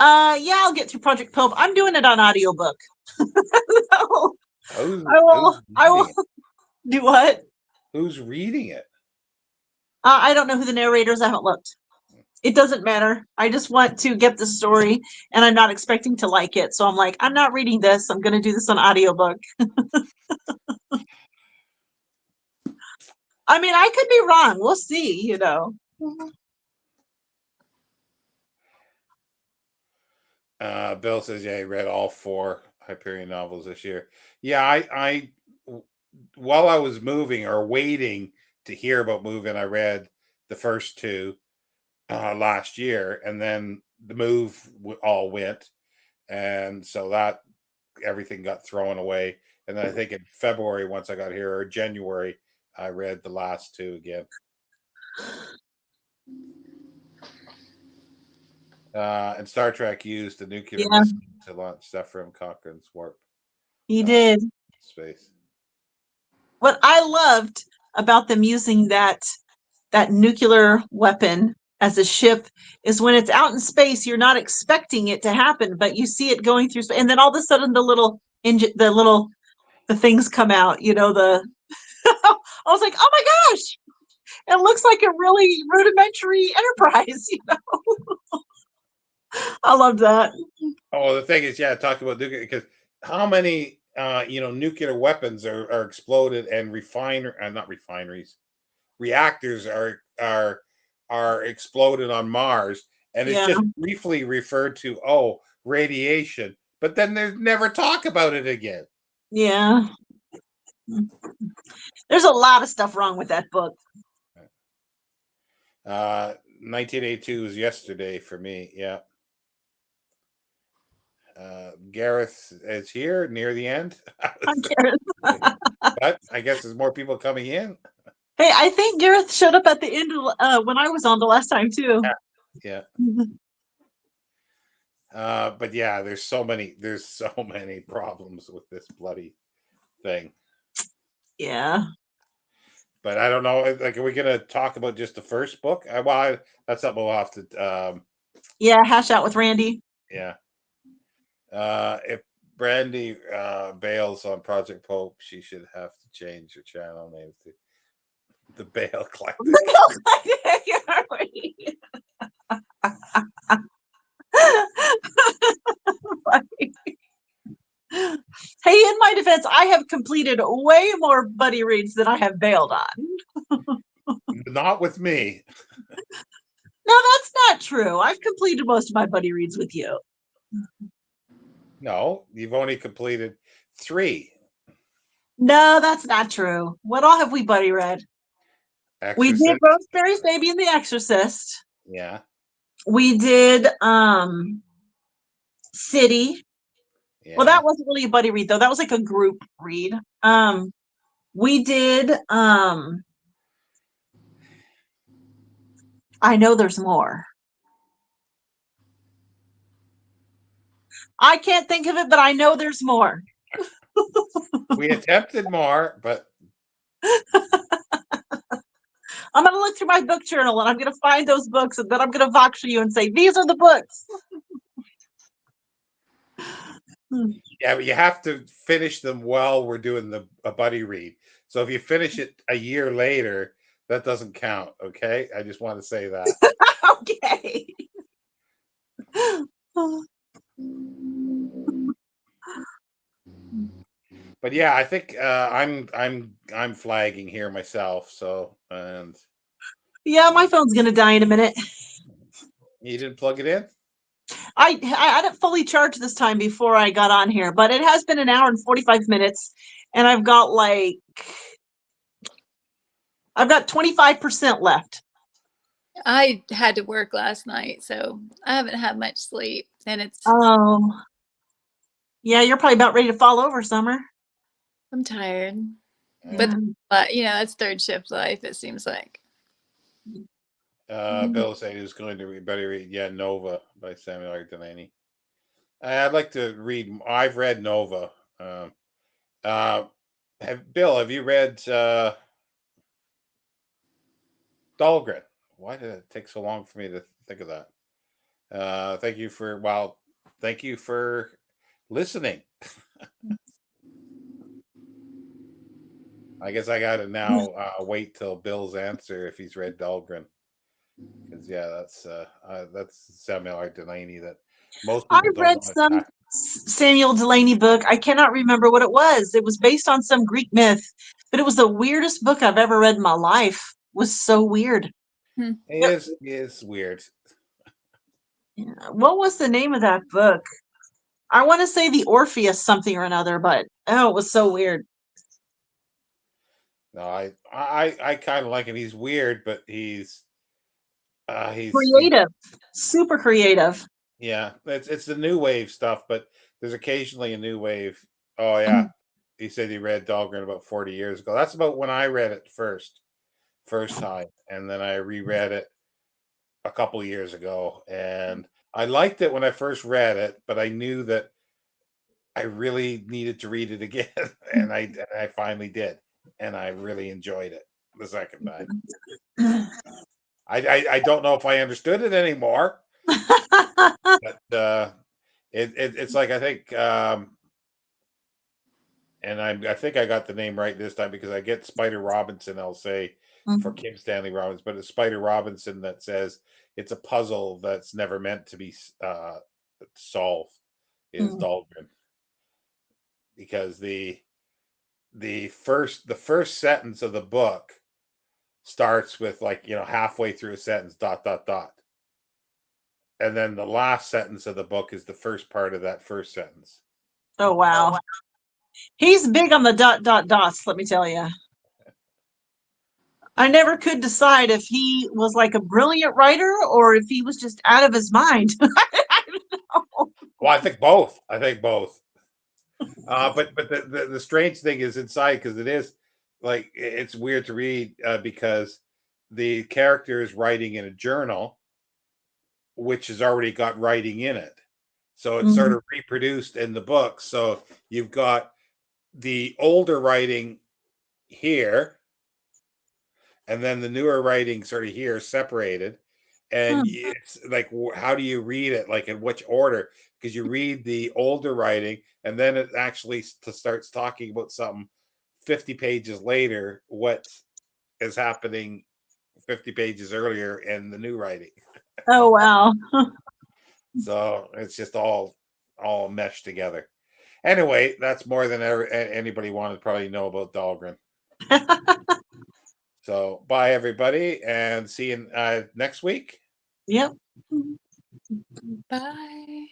Yeah, I'll get through Project Pope. I'm doing it on audiobook. So Who's I will reading it? do what? Who's reading it? I don't know who the narrator is. I haven't looked. It doesn't matter. I just want to get the story, and I'm not expecting to like it. So I'm like, I'm not reading this. I'm going to do this on audiobook. I mean, I could be wrong. We'll see, Bill says, yeah, he read all 4 Hyperion novels this year. Yeah, while I was moving or waiting to hear about moving, I read the first 2 last year, and then the move all went, and so that everything got thrown away. And then I think in February, once I got here, or January, I read the last 2 again. And Star Trek used the nuclear Yeah, missile to launch stuff from Cochrane's warp he did. space. What I loved about them using that nuclear weapon as a ship is when it's out in space, you're not expecting it to happen, but you see it going through, and then all of a sudden the little engine, the things come out. The I was like, oh my gosh, it looks like a really rudimentary Enterprise. I love that. Oh, the thing is, yeah, talk about nuclear because how many nuclear weapons are exploded and not refineries, reactors are exploded on Mars, and it's Yeah, just briefly referred to, radiation, but then there's never talk about it again. yeah. There's a lot of stuff wrong with that book. 1982 is yesterday for me. Yeah. Gareth is here near the end. But I guess there's more people coming in. Hey, I think Gareth showed up at the end of, when I was on the last time too. Yeah. But yeah, there's so many problems with this bloody thing. Yeah. But I don't know. Like, are we gonna talk about just the first book? That's something we'll have to. Yeah, hash out with Randy. Yeah. If Brandy bails on Project Pope, she should have to change her channel name to the Bale Collective. Hey, in my defense, minutes, I have completed way more buddy reads than I have bailed on. Not with me. No, that's not true. I've completed most of my buddy reads with you. No, you've only completed 3. No, that's not true. What all have we buddy read? We did Exorcist. Rosemary's Baby and The Exorcist. Yeah. We did City. Well, Yeah. that wasn't really a buddy read though. That was like a group read. We did I know there's more. I can't think of it, but I know there's more. We attempted more, but I'm going to look through my book journal and I'm going to find those books and then I'm going to vox for you and say, these are the books. yeah, but you have to finish them while we're doing a buddy read. So if you finish it a year later, that doesn't count. Okay, I just want to say that. Okay. But yeah, I think I'm flagging here myself. So and Yeah, my phone's going to die in a minute. you didn't plug it in. I didn't fully charge this time before I got on here, but it has been an hour and 45 minutes, and I've got 25% left. I had to work last night, so I haven't had much sleep, and Oh, yeah, you're probably about ready to fall over, Summer. I'm tired. Yeah. But that's third shift life, it seems like. Bill said he was going to read, better read, yeah, Nova by Samuel R. Delaney. I'd like to read. I've read Nova. Bill, have you read Dahlgren? Why did it take so long for me to think of that? Thank you for listening. I guess I got to now wait till Bill's answer if he's read Dahlgren, because yeah, that's Samuel R. Delaney that most I people don't read want to some tackle. Samuel Delaney book. I cannot remember what it was. It was based on some Greek myth, but it was the weirdest book I've ever read in my life. It was so weird. It is weird. What was the name of that book? I want to say the Orpheus something or another, but oh, it was so weird. No, I kind of like him. He's weird, but he's Creative, super creative. yeah. It's the new wave stuff, but there's occasionally a new wave. Oh yeah, he said he read Dahlgren about 40 years ago. That's about when I read it first time, and then I reread it a couple of years ago, and I liked it when I first read it, but I knew that I really needed to read it again, and I finally did, and I really enjoyed it the second time. I don't know if I understood it anymore, but it's like I think, and I think I got the name right this time because I get Spider Robinson. I'll say for Kim Stanley Robbins, but it's Spider Robinson that says it's a puzzle that's never meant to be solved. Is Dahlgren, because the first sentence of the book starts with halfway through a sentence dot dot dot, and then the last sentence of the book is the first part of that first sentence. Oh wow, he's big on the dot dot dots. Let me tell you, I never could decide if he was like a brilliant writer or if he was just out of his mind. I don't know. Well, I think both. But the strange thing is inside, because it is like it's weird to read because the character is writing in a journal, which has already got writing in it, so it's sort of reproduced in the book. So you've got the older writing here, and then the newer writing sort of here separated. And it's like, how do you read it? Like in which order? Because you read the older writing, and then it actually starts talking about something 50 pages later, what is happening 50 pages earlier in the new writing. Oh wow. So it's just all meshed together. Anyway, that's more than anybody wanted to probably know about Dahlgren. So bye everybody, and see you next week. Yep. Bye.